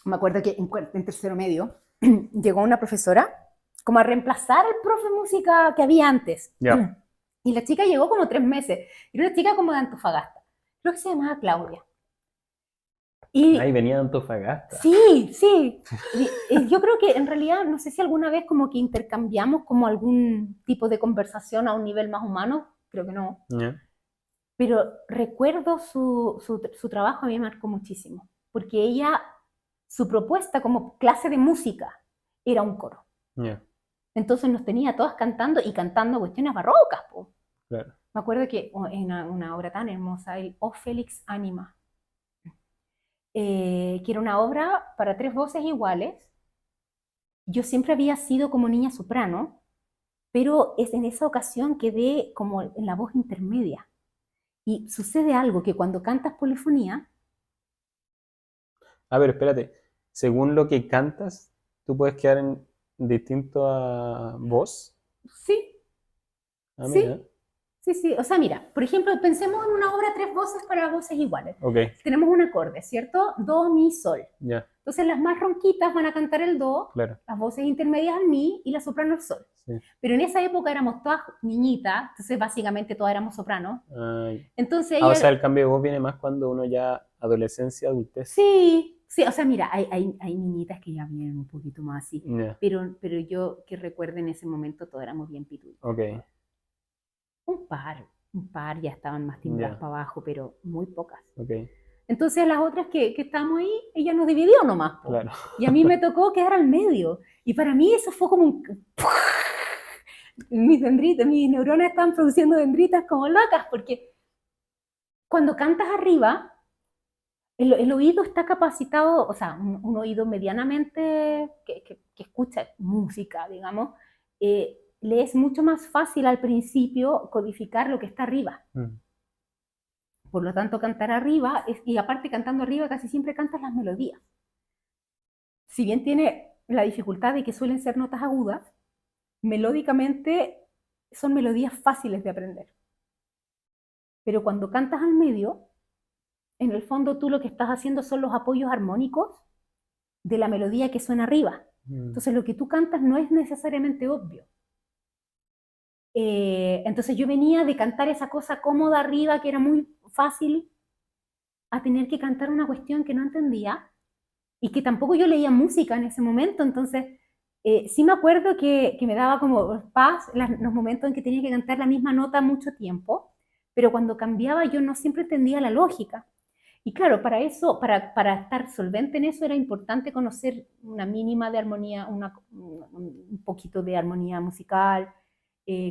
Me acuerdo que en tercero medio llegó una profesora como a reemplazar al profe de música que había antes. Ya. Y la chica llegó como 3 meses. Era una chica como de Antofagasta. Creo que se llamaba Claudia. Ahí Y venía de Antofagasta. sí, sí. Y yo creo que en realidad, no sé si alguna vez como que intercambiamos como algún tipo de conversación a un nivel más humano. Creo que no. Yeah. Pero recuerdo su trabajo, a mí me marcó muchísimo. Porque ella, su propuesta como clase de música era un coro. Yeah. Entonces nos tenía todas cantando y cantando cuestiones barrocas, po. Claro. Me acuerdo que en una obra tan hermosa, el O Félix Anima, que era una obra para 3 voces iguales. Yo siempre había sido como niña soprano, pero es en esa ocasión quedé como en la voz intermedia. Y sucede algo que cuando cantas polifonía, A ver, espérate. Según lo que cantas, tú puedes quedar en distinto a voz. sí, Ah, mira. sí, sí, sí. O sea, mira, por ejemplo, pensemos en una obra 3 voces para voces iguales. Ok, Tenemos un acorde, ¿cierto? Do, mi, sol. ya, Entonces las más ronquitas van a cantar el do, claro. las voces intermedias al mi y la soprano al sol. Sí. Pero en esa época éramos todas niñitas, entonces básicamente todas éramos sopranos. Ay. Entonces O ella, sea, el cambio de voz viene más cuando uno ya adolescencia, adultez. sí, sí, o sea, mira, hay niñitas que ya vienen un poquito más así, Ya, pero yo que recuerde en ese momento todos éramos bien pitudos. ok, Un par ya estaban más timbradas ya, para abajo, pero muy pocas. ok, Entonces las otras que estábamos ahí, ella nos dividió nomás, po. claro. Y a mí me tocó quedar al medio. Y para mí eso fue como un... Mis dendritas, mis neuronas estaban produciendo dendritas como locas, porque cuando cantas arriba, el oído está capacitado, o sea, un oído medianamente que escucha música, digamos, le es mucho más fácil al principio codificar lo que está arriba. Por lo tanto, cantar arriba, y aparte cantando arriba casi siempre cantas las melodías. Si bien tiene la dificultad de que suelen ser notas agudas, melódicamente son melodías fáciles de aprender. Pero cuando cantas al medio, en el fondo tú lo que estás haciendo son los apoyos armónicos de la melodía que suena arriba. Entonces lo que tú cantas no es necesariamente obvio. Entonces yo venía de cantar esa cosa cómoda arriba, que era muy fácil, a tener que cantar una cuestión que no entendía y que tampoco yo leía música en ese momento. Entonces sí me acuerdo que me daba como paz los momentos en que tenía que cantar la misma nota mucho tiempo, pero cuando cambiaba yo no siempre entendía la lógica. Y claro, para eso, para estar solvente en eso, era importante conocer una mínima de armonía, un poquito de armonía musical.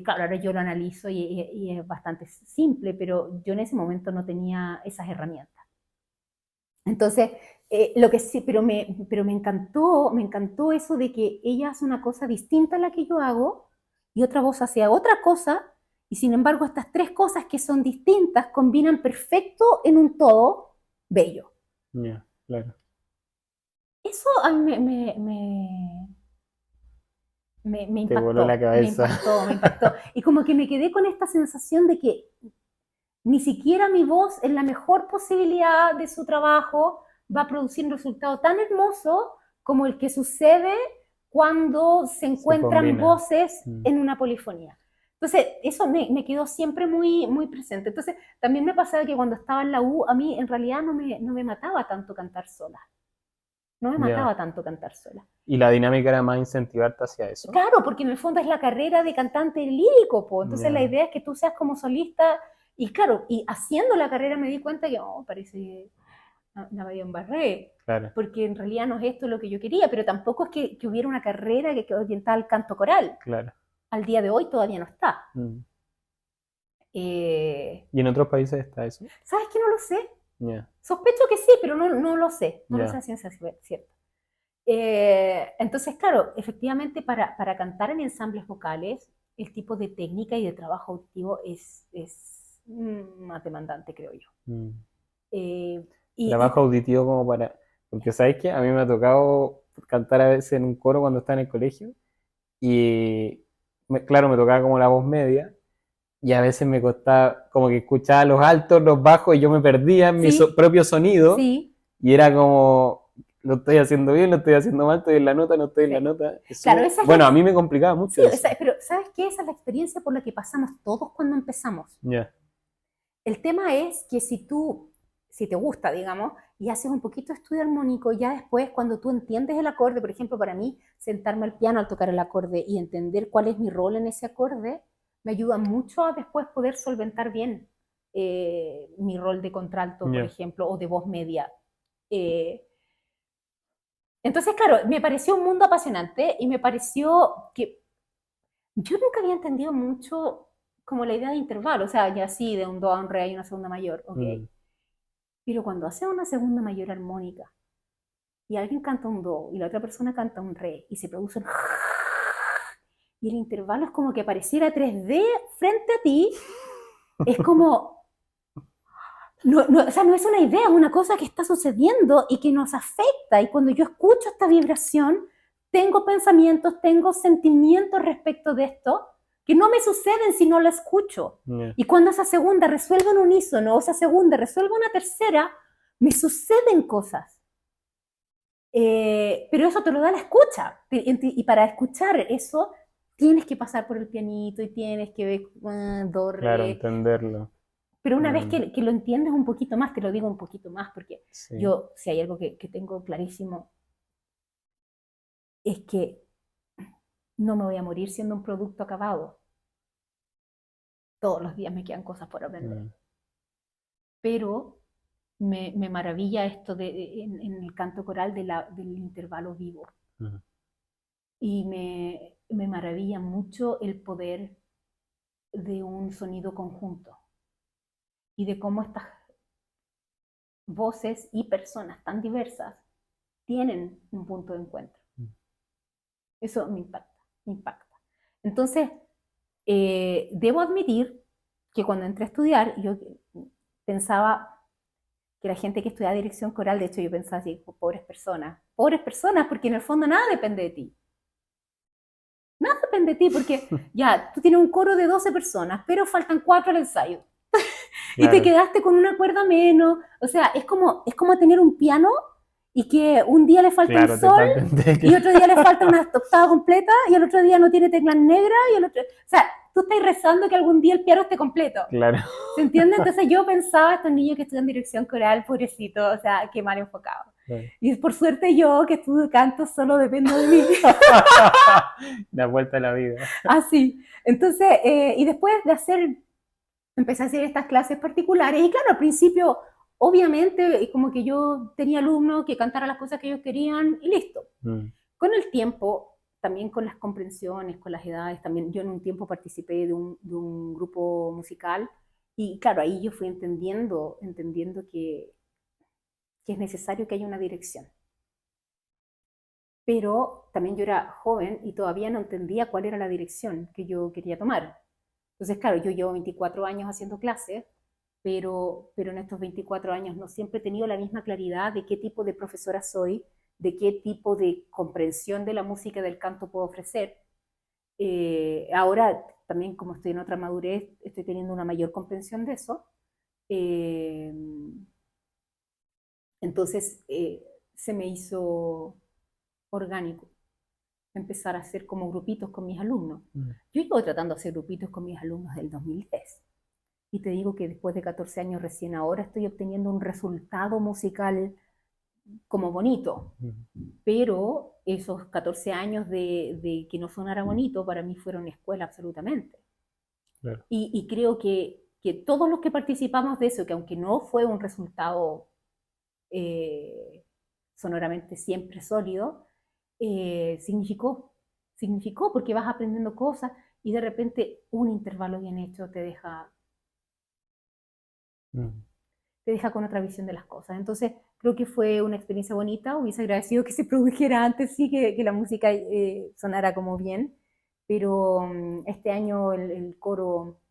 Claro, ahora yo lo analizo y es bastante simple, pero yo en ese momento no tenía esas herramientas. Entonces, Lo que sí, pero me encantó eso de que ella hace una cosa distinta a la que yo hago y otra voz hace otra cosa, y sin embargo estas tres cosas que son distintas combinan perfecto en un todo bello. Ya, claro. Eso a mí me Te voló la impactó, me cabeza. impactó, me impactó. Y como que me quedé con esta sensación de que ni siquiera mi voz en la mejor posibilidad de su trabajo va a producir un resultado tan hermoso como el que sucede cuando se Se encuentran combina. voces Mm. en una polifonía. Entonces, eso me quedó siempre muy presente. Entonces, también me pasaba que cuando estaba en la U, a mí en realidad no me mataba tanto cantar sola. No me Ya. mataba tanto cantar sola. Y la dinámica era más incentivarte hacia eso. Claro, porque en el fondo es la carrera de cantante lírico, po. Entonces la Ya. idea es que tú seas como solista. Y claro, y haciendo la carrera me di cuenta que, oh, parece una Marion Barré, Claro, porque en realidad no es esto lo que yo quería, pero tampoco es que hubiera una carrera que orientada al canto coral. claro. Al día de hoy todavía no está. Mm. Eh, ¿Y en otros países está eso? ¿Sabes qué? No lo sé. Ya, Sospecho que sí, pero no lo sé. No lo sé ya. a ciencia cierta. Entonces, claro, efectivamente para cantar en ensambles vocales, el tipo de técnica y de trabajo auditivo es más demandante, creo yo. Mm. Eh, y, Trabajo auditivo como para... Porque sabes que a mí me ha tocado cantar a veces en un coro cuando estaba en el colegio y claro, me tocaba como la voz media y a veces me costaba como que escuchaba los altos, los bajos y yo me perdía en mi sí, propio sonido sí, y era como, lo estoy haciendo bien, lo estoy haciendo mal, estoy en la nota, no estoy en la sí. nota. Claro, esa es Bueno, a mí me complicaba mucho sí, eso. pero ¿sabes qué? Esa es la experiencia por la que pasamos todos cuando empezamos. Ya, El tema es que si te gusta, digamos, y haces un poquito de estudio armónico, ya después cuando tú entiendes el acorde, por ejemplo, para mí, sentarme al piano al tocar el acorde y entender cuál es mi rol en ese acorde, me ayuda mucho a después poder solventar bien mi rol de contralto, por ya. ejemplo, o de voz media. Eh, entonces, claro, me pareció un mundo apasionante y me pareció que yo nunca había entendido mucho como la idea de intervalo, o sea, ya sí, de un do a un re y una segunda mayor, ok. Mm, Pero cuando hace una segunda mayor armónica y alguien canta un do y la otra persona canta un re y se produce un y el intervalo es como que pareciera 3D frente a ti, es como, o sea, no es una idea, es una cosa que está sucediendo y que nos afecta. Y cuando yo escucho esta vibración, tengo pensamientos, tengo sentimientos respecto de esto que no me suceden si no la escucho. ya. Y cuando esa segunda resuelve un unísono o esa segunda resuelve una tercera, me suceden cosas. Pero eso te lo da la escucha. Y para escuchar eso, tienes que pasar por el pianito y tienes que ver do, Claro, re. entenderlo. Pero una vez Mm, que lo entiendes un poquito más, te lo digo un poquito más, porque sí. yo, si hay algo que tengo clarísimo, es que no me voy a morir siendo un producto acabado. Todos los días me quedan cosas por aprender. Mm, Pero me maravilla esto en el canto coral del intervalo vivo. mm, Y me maravilla mucho el poder de un sonido conjunto y de cómo estas voces y personas tan diversas tienen un punto de encuentro. mm. Eso me impacta, me impacta. Entonces, debo admitir que cuando entré a estudiar, yo pensaba que la gente que estudiaba dirección coral, de hecho yo pensaba así, pobres personas, porque en el fondo nada depende de ti. Nada depende de ti, porque ya, tú tienes un coro de 12 personas, pero faltan 4 al ensayo. Y te Claro, quedaste con una cuerda menos. O sea, es como tener un piano y que un día le falta un claro, te sol falta el y tecla. otro día le falta una octava completa y el otro día no tiene teclas negras y el otro... O sea, tú estás rezando que algún día el piano esté completo. Claro. ¿Se entiende? Entonces yo pensaba, estos niños que estudian dirección coral, pobrecito, o sea, qué mal enfocado. Claro. Y por suerte yo, que estudio canto, solo dependo de mí. La vuelta a la vida. Así. Entonces, y después de empecé a hacer estas clases particulares y claro, al principio, obviamente, como que yo tenía alumnos que cantaran las cosas que ellos querían y listo. Mm, Con el tiempo, también con las comprensiones, con las edades, también yo en un tiempo participé de un grupo musical y claro, ahí yo fui entendiendo que es necesario que haya una dirección. Pero también yo era joven y todavía no entendía cuál era la dirección que yo quería tomar. Entonces, claro, yo llevo 24 años haciendo clases, pero en estos 24 años no siempre he tenido la misma claridad de qué tipo de profesora soy, de qué tipo de comprensión de la música y del canto puedo ofrecer. Ahora también, como estoy en otra madurez, estoy teniendo una mayor comprensión de eso. Eh, entonces, se me hizo orgánico empezar a hacer como grupitos con mis alumnos. Yo llevo tratando de hacer grupitos con mis alumnos del 2010. Y te digo que después de 14 años recién ahora estoy obteniendo un resultado musical como bonito. Pero esos 14 años de que no sonara bonito para mí fueron escuela absolutamente. Claro. Y creo que todos los que participamos de eso, que aunque no fue un resultado sonoramente siempre sólido, significó porque vas aprendiendo cosas y de repente un intervalo bien hecho te deja con otra visión de las cosas. Entonces, creo que fue una experiencia bonita. Hubiese agradecido que se produjera antes, sí, que la música sonara como bien, pero este año el coro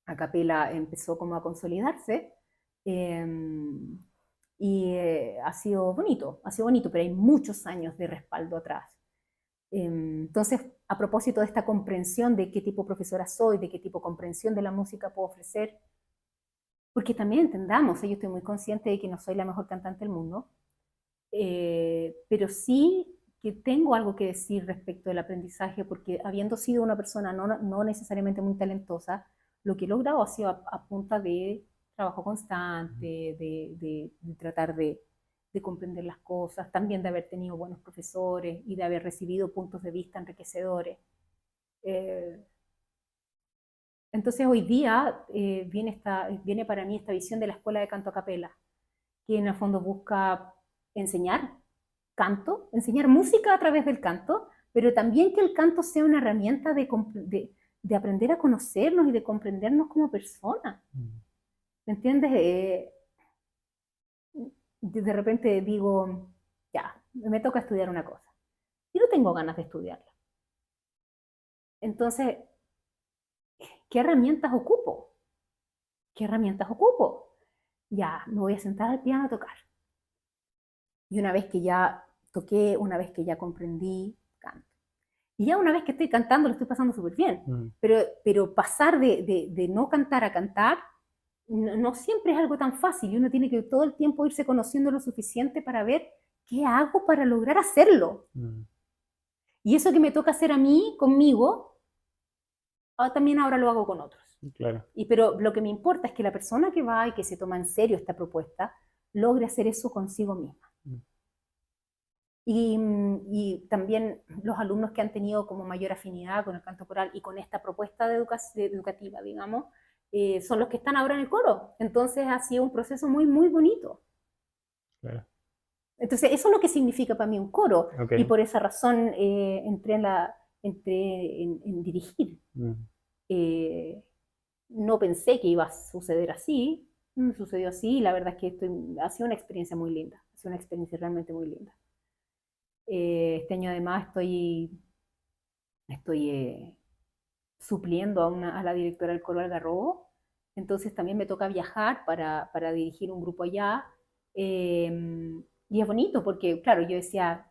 a capela empezó como a consolidarse. Eh, ha sido bonito, pero hay muchos años de respaldo atrás. Entonces, a propósito de esta comprensión de qué tipo de profesora soy, de qué tipo de comprensión de la música puedo ofrecer, porque también entendamos, yo estoy muy consciente de que no soy la mejor cantante del mundo, pero sí que tengo algo que decir respecto del aprendizaje, porque habiendo sido una persona no necesariamente muy talentosa, lo que he logrado ha sido a punta de trabajo constante, de tratar de comprender las cosas, también de haber tenido buenos profesores y de haber recibido puntos de vista enriquecedores. Eh, entonces hoy día viene para mí esta visión de la escuela de canto a capela, que en el fondo busca enseñar canto, enseñar música a través del canto, pero también que el canto sea una herramienta de aprender a conocernos y de comprendernos como personas. ¿Me entiendes? De repente digo, ya, me toca estudiar una cosa. Y no tengo ganas de estudiarla. Entonces, ¿qué herramientas ocupo? ¿Qué herramientas ocupo? Ya, me voy a sentar al piano a tocar. Y una vez que ya toqué, una vez que ya comprendí, canto. Y ya una vez que estoy cantando, lo estoy pasando súper bien. Pero pasar de no cantar a cantar, no siempre es algo tan fácil. Y uno tiene que todo el tiempo irse conociendo lo suficiente para ver qué hago para lograr hacerlo. Y eso que me toca hacer a mí, conmigo, también ahora lo hago con otros. Claro. Pero lo que me importa es que la persona que va y que se toma en serio esta propuesta logre hacer eso consigo misma. Y también los alumnos que han tenido como mayor afinidad con el canto coral y con esta propuesta educativa, digamos, son los que están ahora en el coro. Entonces ha sido un proceso muy, muy bonito. Claro. Entonces eso es lo que significa para mí un coro. Okay. Y por esa razón entré en dirigir. No pensé que iba a suceder así, sucedió así, y la verdad es que ha sido una experiencia muy linda, ha sido una experiencia realmente muy linda. Este año además estoy supliendo a la directora del coro Algarrobo, entonces también me toca viajar para dirigir un grupo allá, y es bonito porque, claro, yo decía,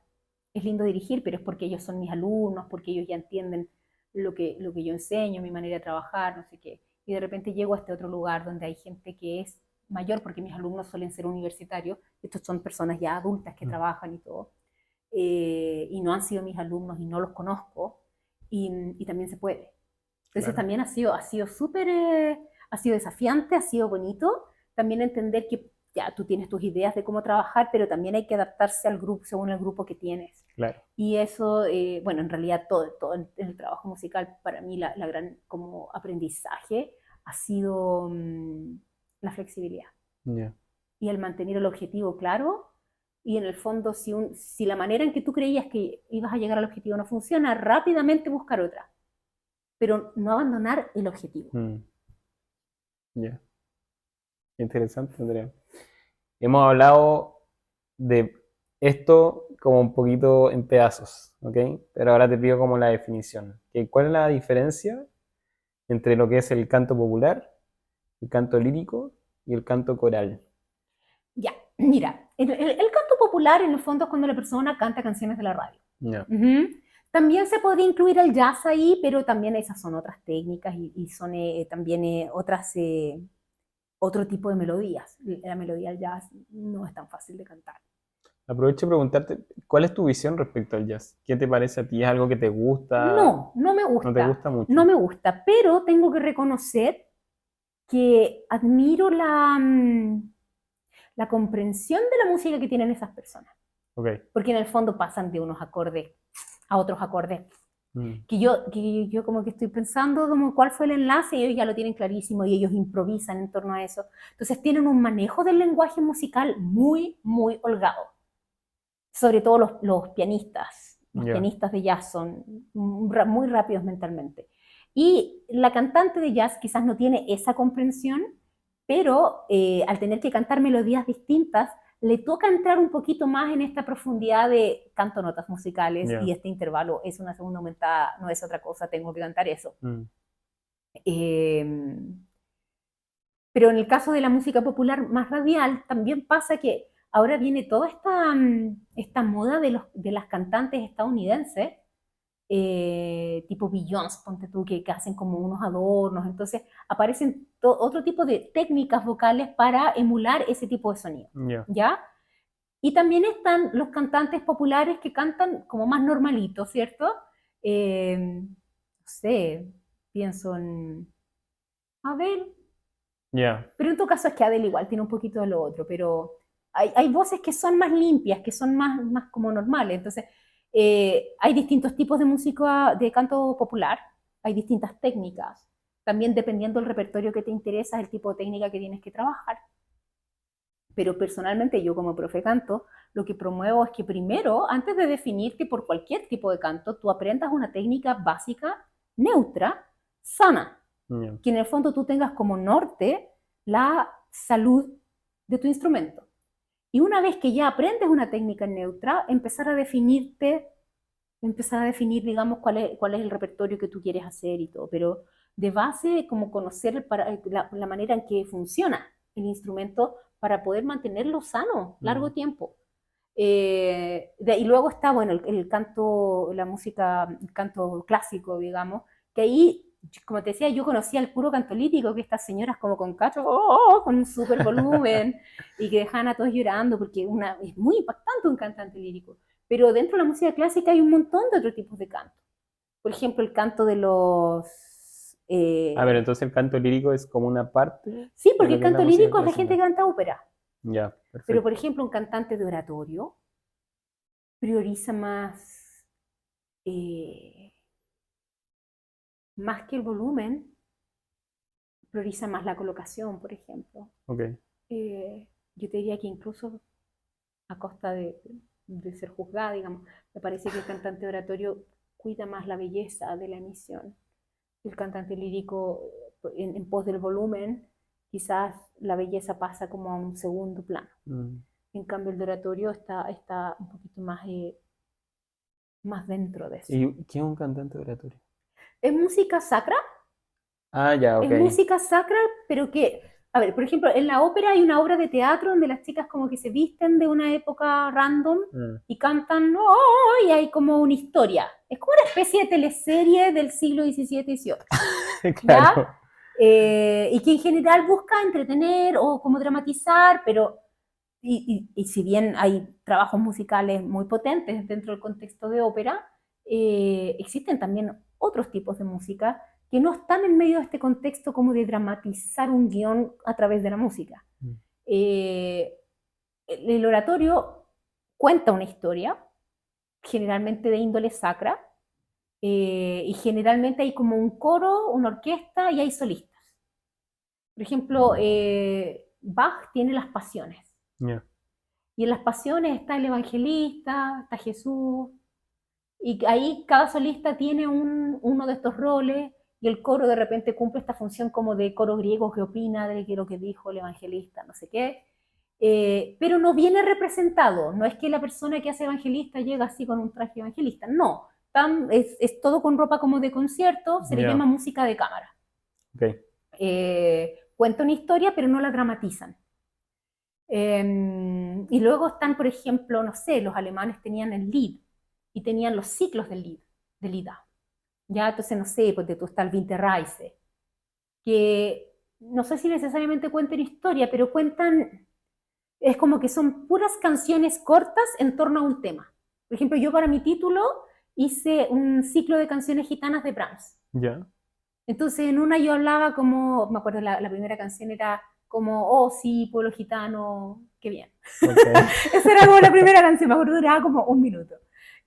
es lindo dirigir, pero es porque ellos son mis alumnos, porque ellos ya entienden lo que yo enseño, mi manera de trabajar, no sé qué. Y de repente llego a este otro lugar donde hay gente que es mayor, porque mis alumnos suelen ser universitarios, estos son personas ya adultas que trabajan y todo, y no han sido mis alumnos y no los conozco, y también se puede. Entonces claro. También ha sido súper, ha sido desafiante, ha sido bonito, también entender que ya tú tienes tus ideas de cómo trabajar, pero también hay que adaptarse al grupo según el grupo que tienes. Claro. Y eso, bueno, en realidad todo el trabajo musical, para mí la gran como aprendizaje ha sido la flexibilidad. Yeah. Y el mantener el objetivo claro, y en el fondo si la manera en que tú creías que ibas a llegar al objetivo no funciona, rápidamente buscar otra, pero no abandonar el objetivo. Ya. Interesante, Andrea. Hemos hablado de esto como un poquito en pedazos, ¿ok? Pero ahora te pido como la definición. ¿Cuál es la diferencia entre lo que es el canto popular, el canto lírico y el canto coral? Ya, mira, el canto popular en el fondo es cuando la persona canta canciones de la radio. Ya, Ujú. También se podría incluir el jazz ahí, pero también esas son otras técnicas y son también otro tipo de melodías. La melodía del jazz no es tan fácil de cantar. aprovecho de preguntarte, ¿cuál es tu visión respecto al jazz? ¿Qué te parece a ti? ¿Es algo que te gusta? No, no me ¿No te gusta, gusta mucho? no me gusta, pero tengo que reconocer que admiro la comprensión de la música que tienen esas personas, Ok. porque en el fondo pasan de unos acordes a otros acordes, Mm, que yo como que estoy pensando como cuál fue el enlace y ellos ya lo tienen clarísimo y ellos improvisan en torno a eso. Entonces tienen un manejo del lenguaje musical muy, muy holgado. Sobre todo los pianistas. Los ya, pianistas de jazz son muy rápidos mentalmente. Y la cantante de jazz quizás no tiene esa comprensión, pero al tener que cantar melodías distintas, le toca entrar un poquito más en esta profundidad de canto notas musicales y ya. este intervalo es una segunda aumentada, no es otra cosa, tengo que cantar eso. Mm, Eh, pero en el caso de la música popular más radial, también pasa que ahora viene toda esta moda de las cantantes estadounidenses, tipo Beyoncé, ponte tú, que hacen como unos adornos, entonces aparecen otro tipo de técnicas vocales para emular ese tipo de sonido, ya. ¿ya? Y también están los cantantes populares que cantan como más normalitos, ¿cierto? No sé, pienso en Abel, Ya. pero en tu caso es que Adele igual tiene un poquito de lo otro, pero hay voces que son más limpias, que son más como normales. Entonces, hay distintos tipos de música de canto popular, hay distintas técnicas. También dependiendo del repertorio que te interesa, es el tipo de técnica que tienes que trabajar. Pero personalmente yo como profe canto, lo que promuevo es que primero, antes de definirte por cualquier tipo de canto, tú aprendas una técnica básica, neutra, sana, Ya. que en el fondo tú tengas como norte la salud de tu instrumento. Y una vez que ya aprendes una técnica neutra, empezar a definir, digamos, cuál es el repertorio que tú quieres hacer y todo, pero de base, como conocer la manera en que funciona el instrumento para poder mantenerlo sano largo Mm, tiempo. Y luego está, bueno, el canto, la música, el canto clásico, digamos, que ahí, como te decía, yo conocía el puro canto lírico, que estas señoras como con cacho, con un súper volumen, y que dejan a todos llorando, porque es muy impactante un cantante lírico. Pero dentro de la música clásica hay un montón de otros tipos de canto. Por ejemplo, el canto de los... A ver, eh, entonces el canto lírico es como una parte sí, de porque lo el que es la canto música lírico es la gente clásica. que canta ópera. Ya, Pero, por perfecto. ejemplo, un cantante de oratorio prioriza eh, más que el volumen, prioriza más la colocación, por ejemplo. Ok. Yo te diría que incluso a costa de ser juzgada, digamos, me parece que el cantante de oratorio cuida más la belleza de la emisión. El cantante lírico, en pos del volumen, quizás la belleza pasa como a un segundo plano. Mm. En cambio, el de oratorio está un poquito más dentro de eso. ¿Y qué es un cantante oratorio? Es música sacra, Ah, ya, es ok. música sacra, pero que, a ver, por ejemplo, en la ópera hay una obra de teatro donde las chicas como que se visten de una época random Mm. y cantan, ¡oh! Y hay como una historia. Es como una especie de teleserie del siglo XVII y XVIII, ¿ya? Claro. Y que en general busca entretener o como dramatizar, pero y si bien hay trabajos musicales muy potentes dentro del contexto de ópera, existen también otros tipos de música que no están en medio de este contexto como de dramatizar un guión a través de la música. Mm. Eh, el oratorio cuenta una historia, generalmente de índole sacra, y generalmente hay como un coro, una orquesta y hay solistas. Por ejemplo, Bach tiene las pasiones. Ya. Y en las pasiones está el evangelista, está Jesús, y ahí cada solista tiene uno de estos roles, y el coro de repente cumple esta función como de coro griego que opina de lo que dijo el evangelista, no sé qué. pero no viene representado. No es que la persona que hace evangelista llega así con un traje evangelista, no. Es todo con ropa como de concierto, se le Ya. llama música de cámara. Ok. Cuenta una historia, pero no la dramatizan. Y luego están, por ejemplo, no sé, los alemanes tenían el Lied y tenían los ciclos del Lied, del Ida. Ya, entonces, no sé, pues tú está el Winterreise, que no sé si necesariamente cuentan historia, pero cuentan, es como que son puras canciones cortas en torno a un tema. Por ejemplo, yo para mi título hice un ciclo de canciones gitanas de Brahms. Ya. Entonces, en una yo hablaba como, me acuerdo, la primera canción era como, oh sí, pueblo gitano, qué bien. Ok. Esa era como la primera canción, me acuerdo, duraba como 1 minuto.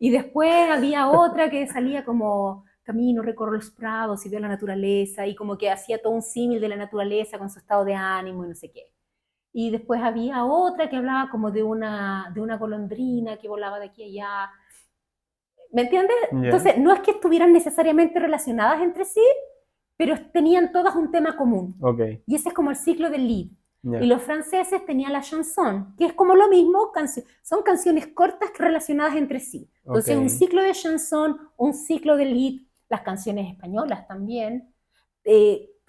Y después había otra que salía como, camino, recorro los prados y veo la naturaleza, y como que hacía todo un símil de la naturaleza con su estado de ánimo y no sé qué. Y después había otra que hablaba como de una golondrina que volaba de aquí a allá. ¿Me entiendes? Ya. Entonces, no es que estuvieran necesariamente relacionadas entre sí, pero tenían todas un tema común. Ok. Y ese es como el ciclo del Lied. Y Ya. los franceses tenían la chanson, que es como lo mismo, son canciones cortas relacionadas entre sí. Ok. Entonces, un ciclo de chanson, un ciclo de Lied, las canciones españolas también.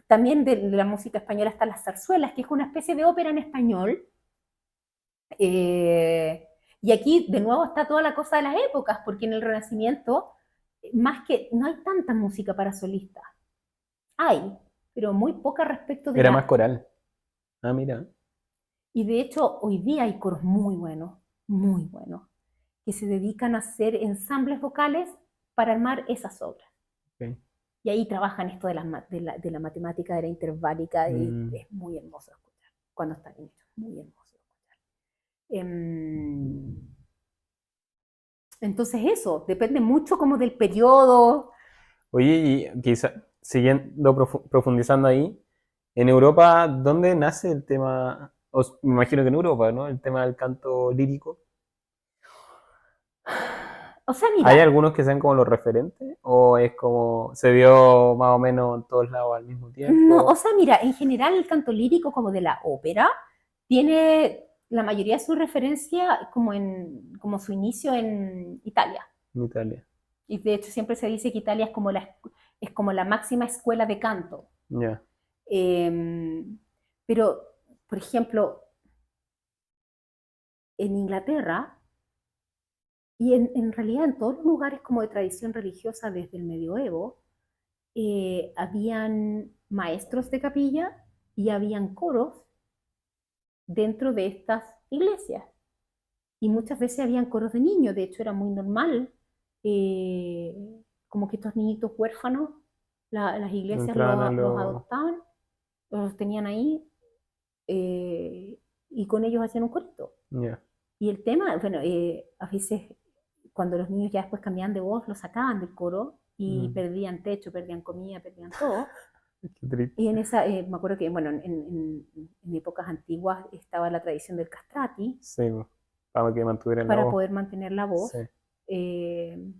También de la música española están las zarzuelas, que es una especie de ópera en español. Y aquí de nuevo está toda la cosa de las épocas, porque en el Renacimiento, más que no hay tanta música para solistas. Hay, pero muy poca respecto de Era más la... coral. Ah, mira. Y de hecho, hoy día hay coros muy buenos, que se dedican a hacer ensambles vocales para armar esas obras. Ok. Y ahí trabajan esto de la matemática, de la interválica, y Mm. es muy hermoso escuchar cuando están bien hechos, muy hermoso escuchar. Entonces eso, depende mucho como del periodo. Oye, y quizá, siguiendo profundizando ahí, en Europa, ¿dónde nace el tema? Me imagino que en Europa, ¿no? El tema del canto lírico. O sea, ¿Hay mira, algunos que sean como los referentes? ¿O es como se dio más o menos en todos lados al mismo no, o tiempo? sea, mira, en general el canto lírico como de la ópera tiene la mayoría de su referencia como su inicio en Italia. En Italia. Y de hecho siempre se dice que Italia es como la máxima escuela de canto. Ya. Eh, pero, por ejemplo, en Inglaterra, y en realidad en todos los lugares como de tradición religiosa desde el medioevo, habían maestros de capilla y habían coros dentro de estas iglesias. Y muchas veces habían coros de niños, de hecho era muy normal, como que estos niñitos huérfanos, las iglesias Entraban a los los... adoptaban, los tenían ahí, y con ellos hacían un corito. Ya. Y el tema, bueno, a veces cuando los niños ya después cambiaban de voz, los sacaban del coro y Mm. perdían techo, perdían comida, perdían todo. Qué triste. Y en esa, me acuerdo que, bueno, en épocas antiguas estaba la tradición del castrati Sí, para que mantuvieran la para voz. poder mantener la voz. Sí. Eh,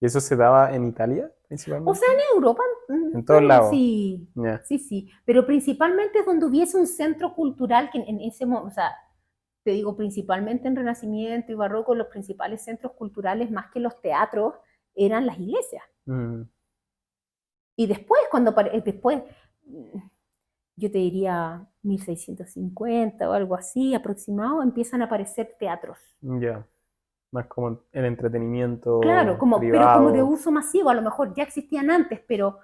¿Y eso se daba en Italia, o sea, principalmente? en Europa, En todos lados. sí, Ya. sí, sí, pero principalmente es donde hubiese un centro cultural que en ese momento, o sea, te digo, principalmente en Renacimiento y Barroco, los principales centros culturales, más que los teatros, eran las iglesias. Mm. Y después, después, yo te diría 1650 o algo así aproximado, empiezan a aparecer teatros. Ya. Más como el Claro, entretenimiento pero como de privado. uso masivo, a lo mejor ya existían antes, pero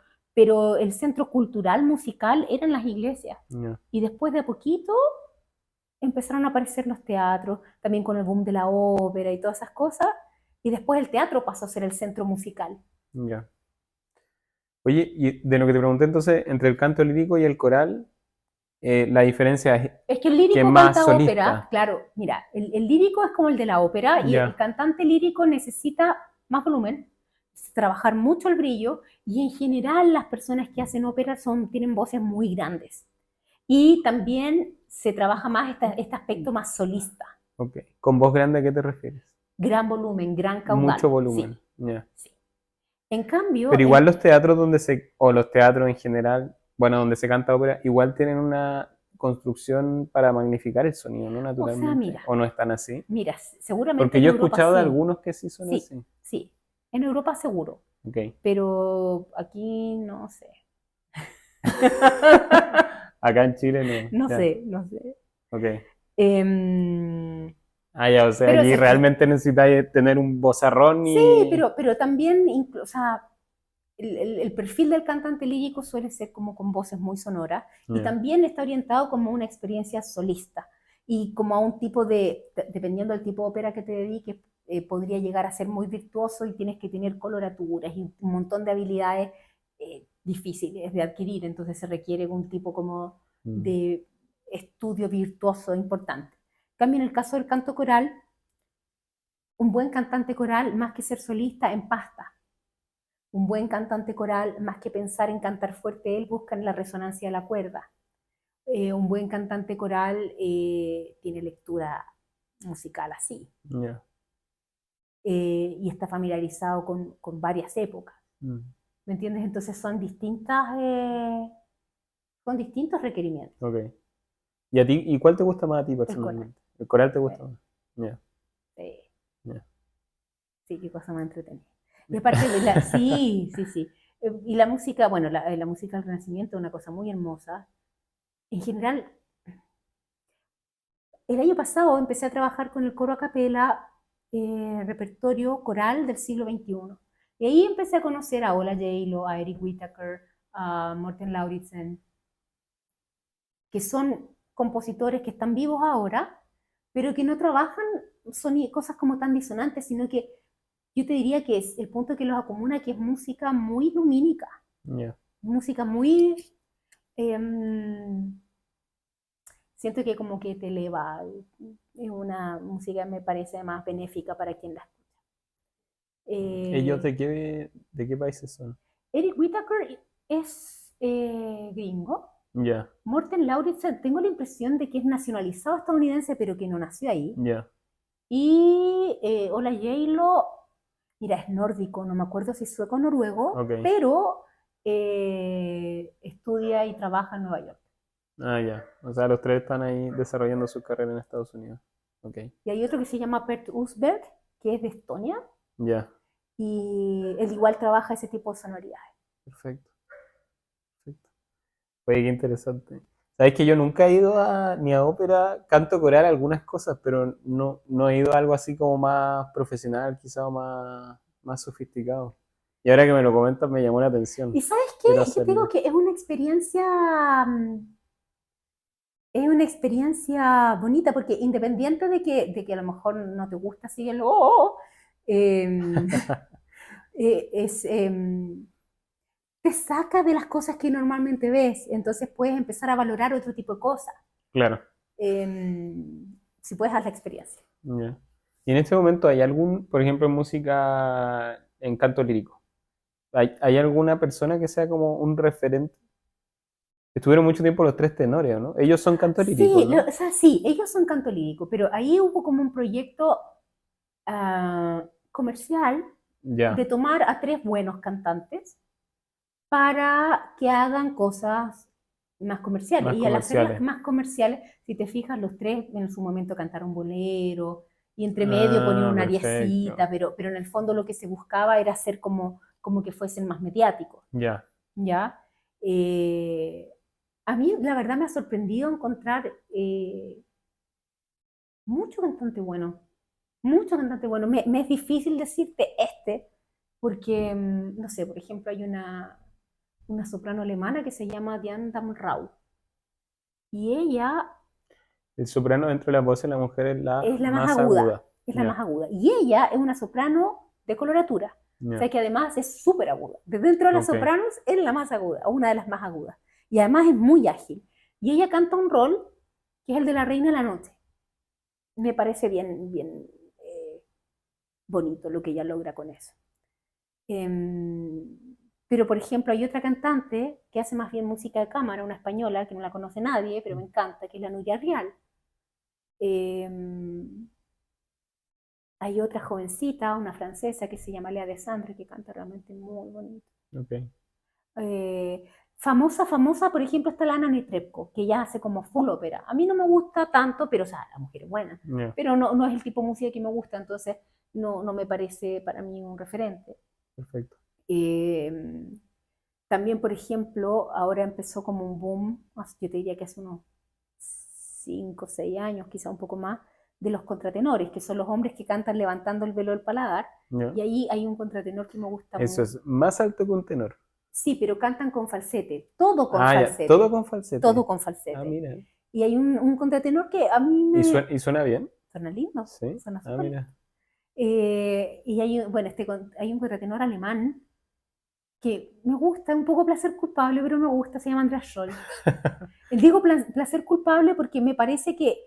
el centro cultural, musical, eran las iglesias. Ya. Y después de a poquito empezaron a aparecer los teatros, también con el boom de la ópera y todas esas cosas, y después el teatro pasó a ser el centro musical. Ya. Oye, y de lo que te pregunté entonces, entre el canto lírico y el coral, la diferencia es Es que el que es lírico más canta ópera, solista. claro, mira, el lírico es como el de la ópera y el Ya. cantante lírico necesita más volumen, trabajar mucho el brillo y en general las personas que hacen ópera tienen voces muy grandes. Y también se trabaja más este aspecto más solista, Ok. ¿Con voz grande a qué te refieres? gran volumen, gran Mucho caudal, volumen. sí, Ya. sí. En cambio, Pero igual los teatros o los teatros en general, bueno, donde se canta ópera, igual tienen una construcción para magnificar el sonido, ¿no? O sea, Naturalmente. mira, ¿O no es tan así? mira, seguramente Porque en yo he Europa escuchado de sí, algunos que sí son sí, así. sí, en Europa seguro, Ok. pero aquí no sé. Acá en Chile no. No Ya. sé, no sé. Ok. Em, Ah, ya, o sea, pero aquí eso, realmente necesitáis tener un vozarrón sí, y. pero también, o sea, el perfil del cantante lírico suele ser como con voces muy sonoras y Ya. también está orientado como a una experiencia solista y como a un tipo dependiendo del tipo de ópera que te dediques, podría llegar a ser muy virtuoso y tienes que tener coloraturas y un montón de habilidades difíciles de adquirir, entonces se requiere un tipo como Mm. de estudio virtuoso importante. En cambio, en el caso del canto coral, un buen cantante coral, más que ser solista, empasta. Un buen cantante coral, más que pensar en cantar fuerte, él busca en la resonancia de la cuerda. Un buen cantante coral tiene lectura musical así Ya. y está familiarizado con varias épocas. Mm. ¿Me entiendes? Entonces son distintos requerimientos. Ok. ¿Y a ti, y cuál te gusta más a ti El coral. personalmente? ¿El coral te gusta Eh, más? Ya. eh, Ya. sí, qué cosa más entretenida. Y aparte de la, sí, sí, sí. Y la música, bueno, la música del Renacimiento es una cosa muy hermosa. En general, el año pasado empecé a trabajar con el coro a capela, repertorio coral del siglo XXI. Y ahí empecé a conocer a Ola J-Lo, a Eric Whittaker, a Morten Lauridsen, que son compositores que están vivos ahora, pero que no trabajan cosas como tan disonantes, sino que yo te diría que es el punto que los acomuna, que es música muy lumínica, Ya. música muy... eh, siento que como que te eleva, es una música me parece más benéfica para quien la escucha. ¿Ellos Eh, de qué países son? Eric Whittaker es gringo. Ya. Morten Lauridsen, tengo la impresión de que es nacionalizado estadounidense, pero que no nació ahí. Ya. Y Ola J-Lo, mira, es nórdico, no me acuerdo si es sueco o noruego, Ok. pero estudia y trabaja en Nueva York. Ah, ya. O sea, los tres están ahí desarrollando su carrera en Estados Unidos. Ok. Y hay otro que se llama Bert Usberg, que es de Estonia, Ya. y él igual trabaja ese tipo de sonoridades. Perfecto. Perfecto. Oye, qué interesante. Sabes que yo nunca he ido ni a ópera, canto coral, algunas cosas, pero no he ido a algo así como más profesional, quizás más sofisticado. Y ahora que me lo comentas me llamó la atención. ¿Y sabes qué? Quiero Yo te digo hacerlo. que es una experiencia bonita, porque independiente de que a lo mejor no te gusta así el eh, es, te saca de las cosas que normalmente ves, entonces puedes empezar a valorar otro tipo de cosas, Claro. si puedes dar la experiencia. Ya. Y en este momento hay algún, por ejemplo, en música en canto lírico, ¿hay alguna persona que sea como un referente? Estuvieron mucho tiempo los tres tenores, ¿no? Ellos son canto lírico, Sí, ¿no? o sea, sí, ellos son canto lírico, pero ahí hubo como un proyecto comercial de Ya, tomar a tres buenos cantantes para que hagan cosas más comerciales. más Y al hacerlas comerciales. más comerciales, si te fijas, los tres en su momento cantaron bolero y entre medio ponían Ah, una perfecto. ariecita, pero en el fondo lo que se buscaba era hacer como que fuesen más mediáticos, Ya, ¿ya? Eh, a mí, la verdad, me ha sorprendido encontrar mucho cantante bueno, mucho cantante bueno. Me es difícil decirte porque, no sé, por ejemplo, hay una soprano alemana que se llama Diane Damrau. Y ella el soprano dentro de la voz de la mujer es la es la más más aguda, aguda. es la más Ya, aguda. Y ella es una soprano de coloratura. O ya, sea que además es súper aguda. De dentro de las ok, sopranos es la más aguda, o una de las más agudas. Y además es muy ágil. Y ella canta un rol que es el de la reina de la noche. Me parece bien, bien bonito lo que ella logra con eso. Pero, por ejemplo, hay otra cantante que hace más bien música de cámara, una española que no la conoce nadie, pero me encanta, que es la Nuria Real. Eh, Hay otra jovencita, una francesa que se llama Lea Desandre, que canta realmente muy bonito. ok. Eh, famosa, por ejemplo, está la Ana Netrebko, que ella hace como full ópera. A mí no me gusta tanto, pero, o sea, la mujer es buena, Ya, pero no es el tipo de música que me gusta, entonces no me parece para mí un referente. perfecto. Eh, También, por ejemplo, ahora empezó como un boom, yo te diría que hace unos 5 o 6 años, quizá un poco más, de los contratenores, que son los hombres que cantan levantando el velo del paladar, Ya. y ahí hay un contratenor que me gusta Eso mucho. es más alto que un tenor. Sí, pero cantan con falsete, todo con Ah, ya, todo falsete, con falsete. todo con Ah, falsete. mira. Y hay un contratenor que a mí Y suena bien? suena lindo, Sí. suena Ah, súper lindo. mira. Y bueno, hay un contratenor alemán que me gusta, un poco placer culpable, pero me gusta, se llama Andreas Scholl. Digo placer culpable porque me parece que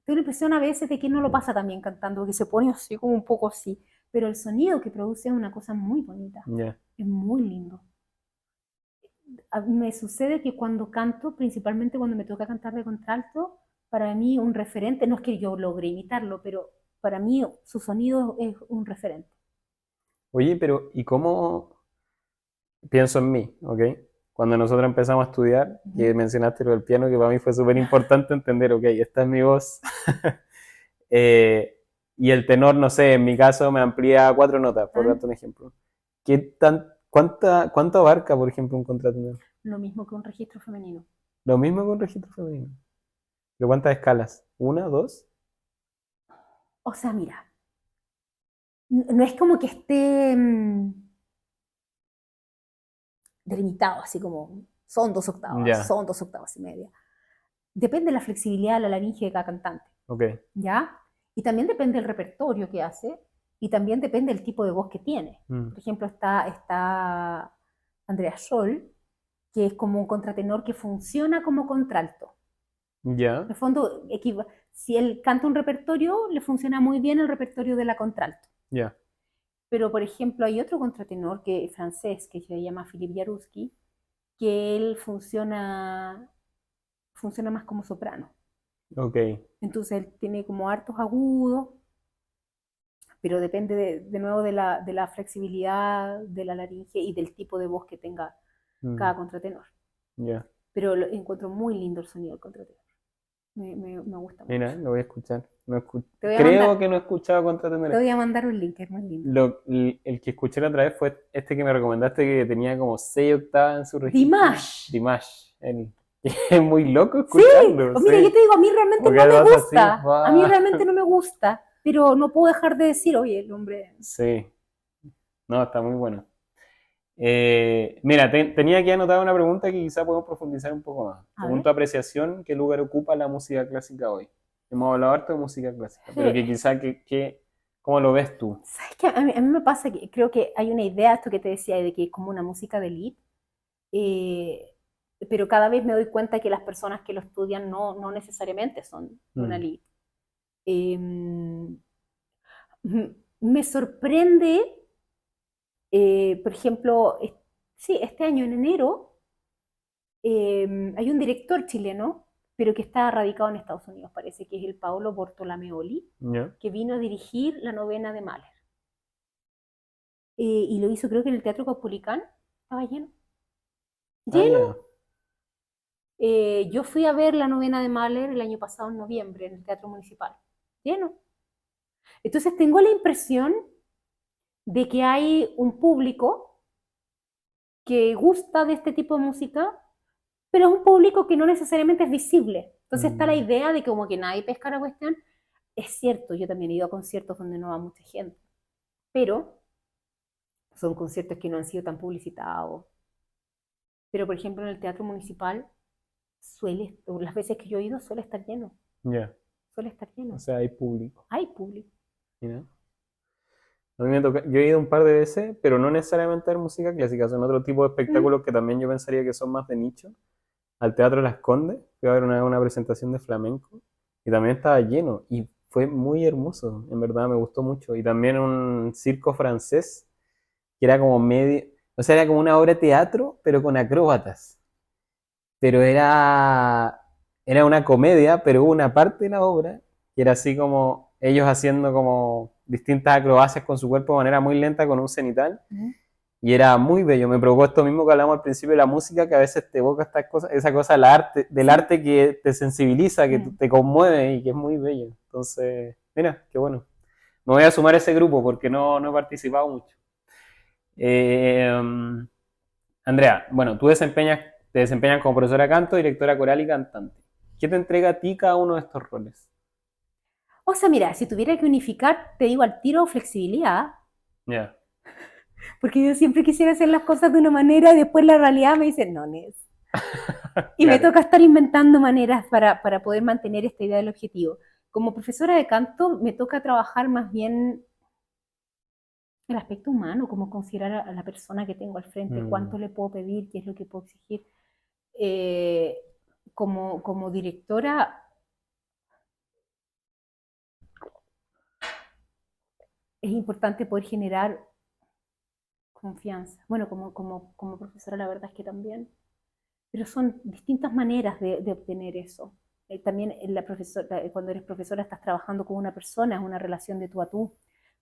tengo la impresión a veces de que no lo pasa tan bien cantando, que se pone así como un poco así, pero el sonido que produce es una cosa muy bonita, Ya. es muy lindo. Me sucede que cuando canto, principalmente cuando me toca cantar de contralto, para mí un referente, no es que yo logre imitarlo, pero para mí su sonido es un referente. Oye, pero ¿y cómo pienso en mí, ok? Cuando nosotros empezamos a estudiar, que Ujú. mencionaste lo del piano, que para mí fue súper importante entender, ok, esta es mi voz. Eh, y el tenor, no sé, en mi caso me amplía 4 notas, por ¿Ah? darte un ejemplo. ¿Cuánto abarca, por ejemplo, un contratenor? Lo mismo que un registro femenino. Lo mismo que un registro femenino. ¿Pero cuántas escalas? ¿Una, dos? O sea, mira, no es como que esté delimitado, así como Ya, son 2 octavas y media. Depende de la flexibilidad de la laringe de cada cantante, ok. ¿ya? Y también depende del repertorio que hace y también depende del tipo de voz que tiene. Mm. Por ejemplo, está Andrea Scholl, que es como un contratenor que funciona como contralto. Ya, En el fondo, si él canta un repertorio, le funciona muy bien el repertorio de la contralto. ya. Pero, por ejemplo, hay otro contratenor que es francés, que se llama Philippe Jarouski, que él funciona más como soprano. Ok. Entonces él tiene como hartos agudos, pero depende de nuevo de la flexibilidad de la laringe y del tipo de voz que tenga Mm, cada contratenor. ya. Pero encuentro muy lindo el sonido del contratenor. Me gusta Mira, mucho. lo voy a escuchar. No Te voy a Creo mandar, que no he escuchado te contratenores. voy a mandar un link, es muy lindo. El que escuché la otra vez fue este que me recomendaste que tenía como 6 octavas en su registro. Dimash. Dimash. Es muy loco Sí, escucharlo, pues mira, yo sí. te digo, a mí realmente Porque no él me vas así, gusta. A mí va. realmente no me gusta, pero no puedo dejar de decir, oye, el hombre. Sí, no, está muy bueno. Mira, tenía aquí anotada una pregunta que quizá podemos profundizar un poco más. A Según ver. tu apreciación, ¿qué lugar ocupa la música clásica hoy? Hemos hablado harto de música clásica, pero que quizá, ¿cómo lo ves tú? ¿Sabes qué? A mí me pasa que creo que hay una idea, esto que te decía, de que es como una música de elite, eh, pero cada vez me doy cuenta que las personas que lo estudian no necesariamente son de una Mm, elite. Eh, Me sorprende, por ejemplo, sí, este año en enero hay un director chileno, pero que está radicado en Estados Unidos, parece que es el Paolo Bortolameoli, ya. que vino a dirigir la novena de Mahler. Y lo hizo creo que en el Teatro Caupolicán, estaba lleno. Ah, Lleno. ya. Yo fui a ver la novena de Mahler el año pasado en noviembre en el Teatro Municipal. Lleno. Entonces tengo la impresión de que hay un público que gusta de este tipo de música, pero es un público que no necesariamente es visible. Entonces está la Mm, idea de que como que nadie pesca la cuestión. Es cierto, yo también he ido a conciertos donde no va mucha gente, pero son conciertos que no han sido tan publicitados. Pero por ejemplo en el Teatro Municipal las veces que yo he ido suele estar lleno, ya. suele estar O lleno. sea, hay público. Hay público. Mira. A mí me toca, yo he ido un par de veces, pero no necesariamente a ver música clásica, son otro tipo de Mm. espectáculos que también yo pensaría que son más de nicho. Al Teatro Las Condes, fui a ver una presentación de flamenco y también estaba lleno y fue muy hermoso, en verdad me gustó mucho. Y también un circo francés que era como medio, o sea, era como una obra de teatro, pero con acróbatas. Pero era una comedia, pero hubo una parte de la obra que era así como ellos haciendo como distintas acrobacias con su cuerpo de manera muy lenta con un cenital. Mm. y era muy bello. Me provocó esto mismo que hablamos al principio de la música, que a veces te evoca estas cosas, esa cosa del Sí. arte que te sensibiliza, que Mm. te conmueve y que es muy bello. Entonces, mira, qué bueno. Me voy a sumar a ese grupo porque no he participado mucho. Eh, Andrea, bueno, te desempeñas como profesora de canto, directora coral y cantante. ¿Qué te entrega a ti cada uno de estos roles? O sea, mira, si tuviera que unificar, te digo al tiro flexibilidad, Ya, porque yo siempre quisiera hacer las cosas de una manera y después la realidad me dice, no, Nes. Y me claro. toca estar inventando maneras para poder mantener esta idea del objetivo. Como profesora de canto, me toca trabajar más bien el aspecto humano, como considerar a la persona que tengo al frente, Mm, cuánto le puedo pedir, qué es lo que puedo exigir. Eh, como directora, es importante poder generar confianza. Bueno, como profesora, la verdad es que también. Pero son distintas maneras de obtener eso. También cuando eres profesora estás trabajando con una persona, es una relación de tú a tú,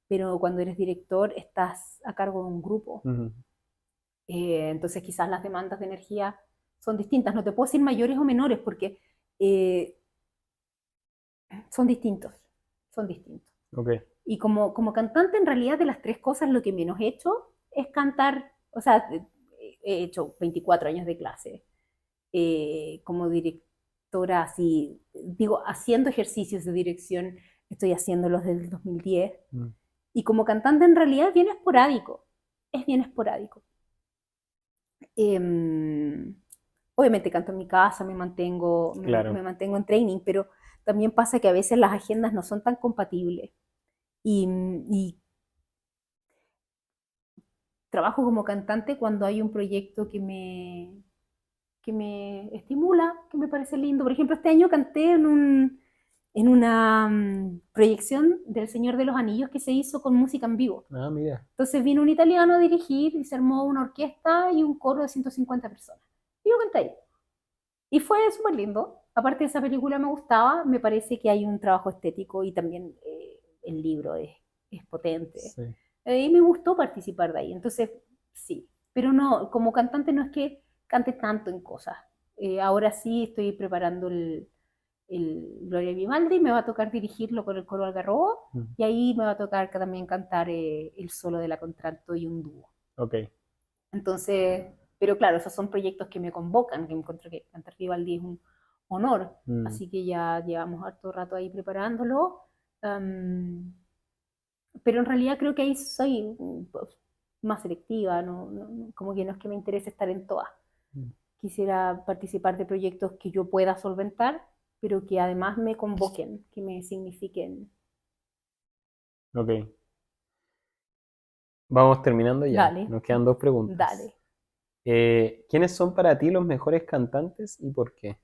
pero cuando eres director estás a cargo de un grupo. mm, Entonces quizás las demandas de energía son distintas. No te puedo decir mayores o menores porque eh, son distintos, son distintos. ok. Y como cantante, en realidad, de las tres cosas, lo que menos he hecho es cantar. O sea, he hecho 24 años de clase. Como directora, así, digo, haciendo ejercicios de dirección, estoy haciéndolos desde el 2010. Mm, Y como cantante, en realidad, es bien esporádico. Es bien esporádico. Eh, Obviamente canto en mi casa, claro. me mantengo en training, pero también pasa que a veces las agendas no son tan compatibles. Y trabajo como cantante cuando hay un proyecto que me estimula, que me parece lindo. Por ejemplo, este año canté en una proyección del Señor de los Anillos que se hizo con música en vivo. Ah, mira. Entonces vino un italiano a dirigir y se armó una orquesta y un coro de 150 personas. Y yo canté ahí. Y fue súper lindo. Aparte de esa película me gustaba, me parece que hay un trabajo estético y también el libro es potente. Sí. Y me gustó participar de ahí. Entonces, sí. Pero no, como cantante no es que cante tanto en cosas. Ahora sí estoy preparando el Gloria Vivaldi, me va a tocar dirigirlo con el coro Algarrobo Mm, y ahí me va a tocar también cantar el solo de la contralto y un dúo. ok. Entonces, pero claro, esos son proyectos que me convocan, que encuentro que cantar Vivaldi es un honor, Mm, así que ya llevamos harto rato ahí preparándolo. Um, pero en realidad creo que ahí soy pues, más selectiva, como que no es que me interese estar en todas. mm, Quisiera participar de proyectos que yo pueda solventar, pero que además me convoquen, que me signifiquen. ok. Vamos terminando ya. Dale, Nos quedan dos preguntas. dale. ¿Quiénes son para ti los mejores cantantes y por qué?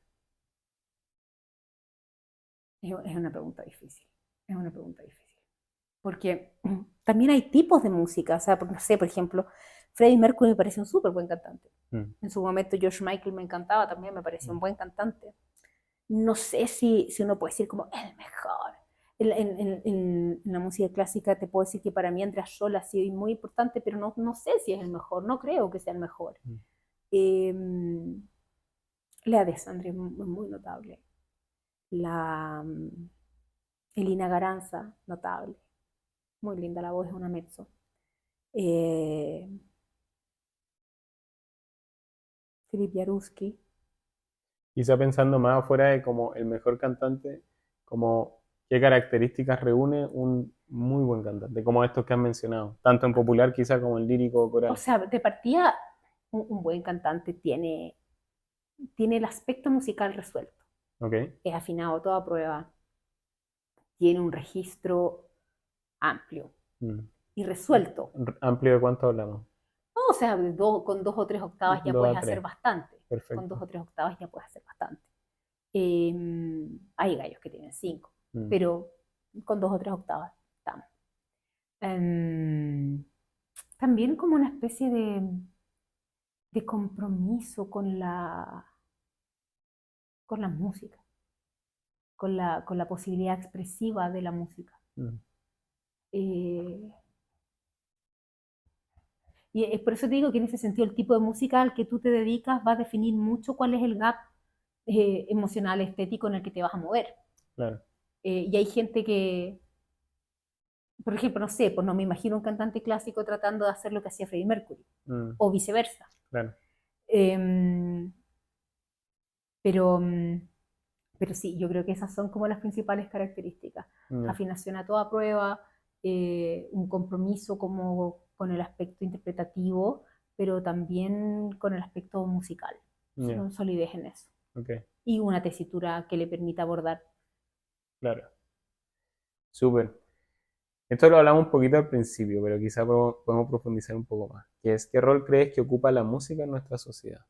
Es una pregunta difícil. Es una pregunta difícil. Porque también hay tipos de música. O sea, no sé, por ejemplo, Freddie Mercury me parece un súper buen cantante. Mm, En su momento George Michael me encantaba también, me parecía un mm, buen cantante. No sé si uno puede decir como el mejor. En la música clásica te puedo decir que para mí Andrea Scholl ha sido muy importante, pero no sé si es el mejor, no creo que sea el mejor. mm. Eh, la de Sandra es muy notable. Elina Garanza, notable. Muy linda la voz, es una mezzo. Eh, Philip Jaruski. Quizá pensando más afuera de como el mejor cantante, como qué características reúne un muy buen cantante, como estos que han mencionado, tanto en popular quizá como en lírico o O coral. sea, de partida, un buen cantante tiene el aspecto musical resuelto. ¿Ok? Es afinado a toda prueba, tiene un registro amplio Mm. y resuelto. ¿Amplio de cuánto hablamos? No, o sea, con 2 o 3 octavas ya 2 puedes a hacer 3. bastante. Con dos Perfecto. o tres octavas ya puedes hacer bastante. Eh, Hay gallos que tienen 5, Mm. pero con 2 o 3 octavas estamos. Eh, También como una especie de compromiso con la música, con la posibilidad expresiva de la música. Mm. Eh, Y por eso te digo que en ese sentido el tipo de música al que tú te dedicas va a definir mucho cuál es el gap emocional, estético en el que te vas a mover. Claro. Y hay gente que, por ejemplo, no sé, pues no me imagino un cantante clásico tratando de hacer lo que hacía Freddie Mercury, o viceversa. Claro. Eh, pero, pero sí, yo creo que esas son como las principales características. Ya. Afinación a toda prueba, un compromiso como con el aspecto interpretativo, pero también con el aspecto musical. Ya. Solidez en eso. Ok, Y una tesitura que le permita abordar. claro. Súper. Esto lo hablamos un poquito al principio, pero quizá podemos profundizar un poco más. Que es, ¿qué rol crees que ocupa la música en nuestra sociedad?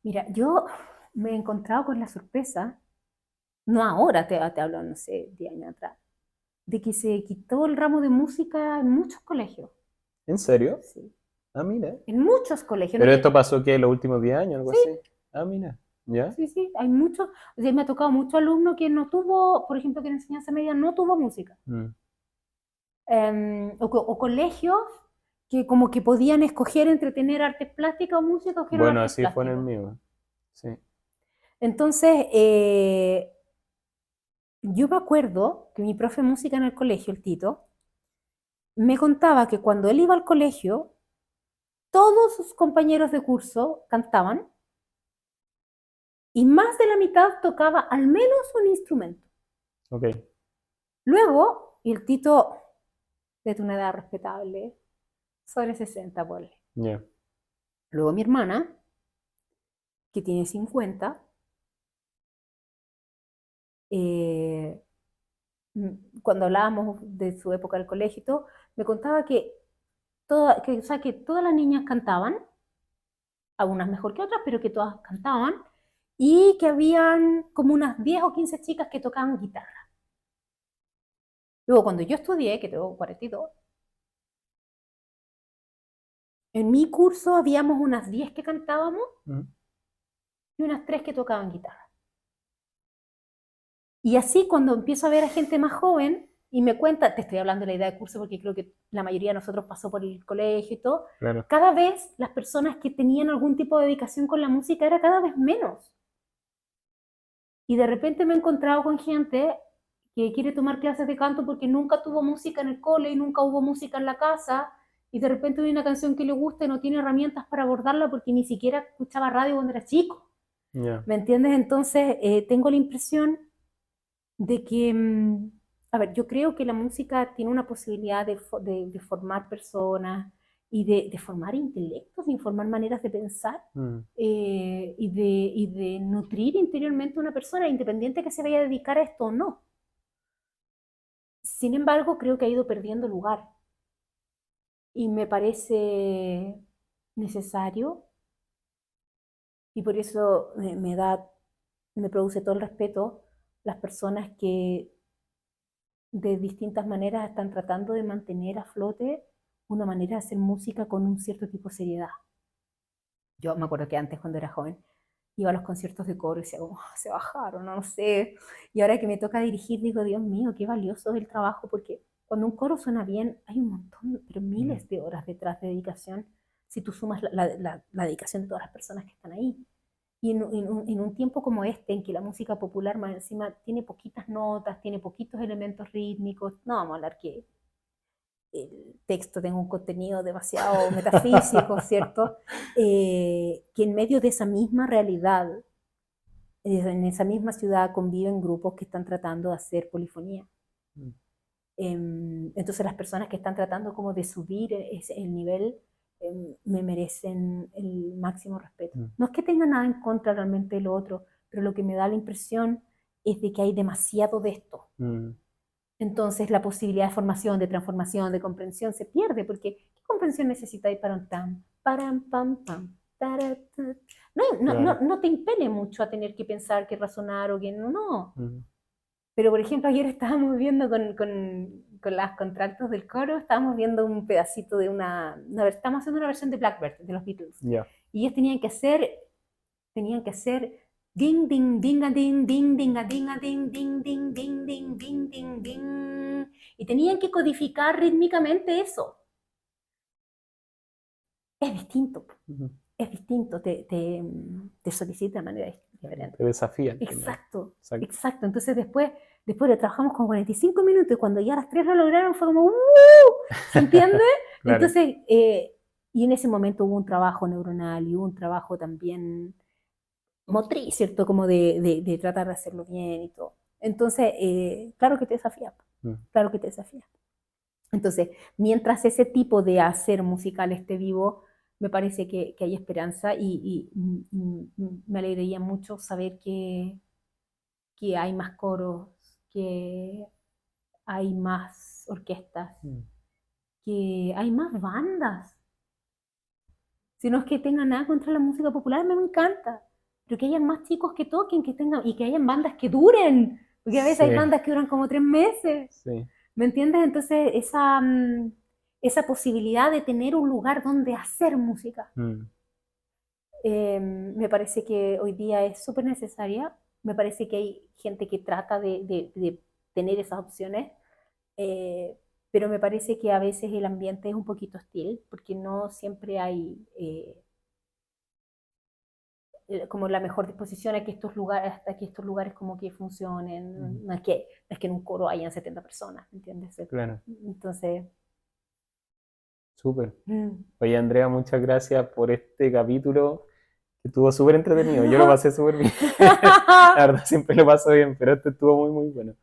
Mira, yo me he encontrado con la sorpresa, no ahora, te hablo, no sé, 10 años atrás, de que se quitó el ramo de música en muchos colegios. ¿En serio? Sí. Ah, mira. En muchos colegios. ¿Pero esto pasó que en los últimos 10 años, algo Sí, así? Ah, mira. ¿Ya? sí, sí, hay muchos. O sea, me ha tocado mucho alumno que no tuvo, por ejemplo, que en enseñanza media no tuvo música. Mm. O colegios que como que podían escoger entre tener artes plásticas o música, cogieron Bueno, artes así fue en el plásticas. mío. Sí. Entonces, yo me acuerdo que mi profe de música en el colegio, el Tito, me contaba que cuando él iba al colegio, todos sus compañeros de curso cantaban y más de la mitad tocaba al menos un instrumento. Ok. Luego, y el Tito, de una edad respetable, sobre 60, ponle. Ya. Luego mi hermana, que tiene 50, eh, cuando hablábamos de su época del colegio y todo, me contaba o sea, que todas las niñas cantaban, algunas mejor que otras, pero que todas cantaban, y que habían como unas 10 o 15 chicas que tocaban guitarra. Luego, cuando yo estudié, que tengo 42, en mi curso habíamos unas 10 que cantábamos Mm. y unas 3 que tocaban guitarra. Y así cuando empiezo a ver a gente más joven y me cuenta, te estoy hablando de la idea de curso porque creo que la mayoría de nosotros pasó por el colegio y todo, Claro. cada vez las personas que tenían algún tipo de dedicación con la música era cada vez menos. Y de repente me he encontrado con gente que quiere tomar clases de canto porque nunca tuvo música en el cole y nunca hubo música en la casa, y de repente hay una canción que le gusta y no tiene herramientas para abordarla porque ni siquiera escuchaba radio cuando era chico. Ya. ¿Me entiendes? Entonces, tengo la impresión de que, a ver, yo creo que la música tiene una posibilidad de formar personas y de formar intelectos, de formar maneras de pensar, Mm. y de nutrir interiormente a una persona, independiente que se vaya a dedicar a esto o no. Sin embargo, creo que ha ido perdiendo lugar y me parece necesario, y por eso me produce todo el respeto las personas que de distintas maneras están tratando de mantener a flote una manera de hacer música con un cierto tipo de seriedad. Yo me acuerdo que antes, cuando era joven, iba a los conciertos de coro y decía, oh, se bajaron, no sé. Y ahora que me toca dirigir, digo, Dios mío, qué valioso es el trabajo, porque cuando un coro suena bien, hay un montón, pero miles de horas detrás de dedicación, si tú sumas la dedicación de todas las personas que están ahí. Y en un tiempo como este, en que la música popular más encima tiene poquitas notas, tiene poquitos elementos rítmicos, no vamos a hablar que el texto tenga un contenido demasiado metafísico, ¿cierto? Que en medio de esa misma realidad, en esa misma ciudad, conviven grupos que están tratando de hacer polifonía. Mm. Entonces las personas que están tratando como de subir el nivel me merecen el máximo respeto. Mm. No es que tenga nada en contra realmente de lo otro, pero lo que me da la impresión es de que hay demasiado de esto. Mm. Entonces la posibilidad de formación, de transformación, de comprensión se pierde, porque ¿qué comprensión necesitáis para un tam, param, pam, pam, tarata? Claro. No te impele mucho a tener que pensar, que razonar o que no. Mm. Pero, por ejemplo, ayer estábamos viendo con las contraltos del coro, estábamos viendo un pedacito de estamos haciendo una versión de Blackbird, de los Beatles. Ya. Y ellos tenían que hacer ding, ding, ding, a ding, ding, ding, a ding, a ding, ding, ding, ding, ding, ding, ding, ding. Y tenían que codificar rítmicamente eso. es distinto, Ujú. es distinto, te solicita de manera diferente. Te desafían. Exacto, Exacto. exacto. Entonces después le trabajamos con 45 minutos y cuando ya a las 3 lo lograron fue como ¿se entiende? Claro. Entonces, y en ese momento hubo un trabajo neuronal y hubo un trabajo también motriz, ¿cierto? Como de tratar de hacerlo bien y todo. Entonces, claro que te desafía, claro que te desafía. Entonces, mientras ese tipo de hacer musical esté vivo, me parece que hay esperanza y me alegraría mucho saber que hay más coros, que hay más orquestas, que hay más bandas. Si no es que tengan nada contra la música popular, me encanta. Pero que hayan más chicos que toquen, que tengan, y que hayan bandas que duren. Porque a veces hay Sí, bandas que duran como 3 meses. sí. ¿Me entiendes? Entonces, esa posibilidad de tener un lugar donde hacer música, me parece que hoy día es súper necesaria. Me parece que hay gente que trata de tener esas opciones, eh, pero me parece que a veces el ambiente es un poquito hostil, porque no siempre hay como la mejor disposición a que estos lugares, hasta que estos lugares como que funcionen. No es que en un coro hayan 70 personas, ¿me entiendes? Claro, Entonces, súper. mm. Oye, Andrea, muchas gracias por este capítulo que estuvo súper entretenido. Yo lo pasé súper bien. La verdad, siempre lo paso bien, pero este estuvo muy, muy bueno.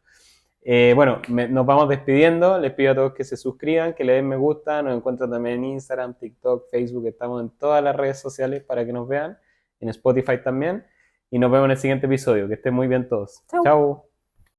Bueno, nos vamos despidiendo. Les pido a todos que se suscriban, que le den me gusta. Nos encuentran también en Instagram, TikTok, Facebook. Estamos en todas las redes sociales para que nos vean. En Spotify también. Y nos vemos en el siguiente episodio. Que estén muy bien todos. Chau. Chao.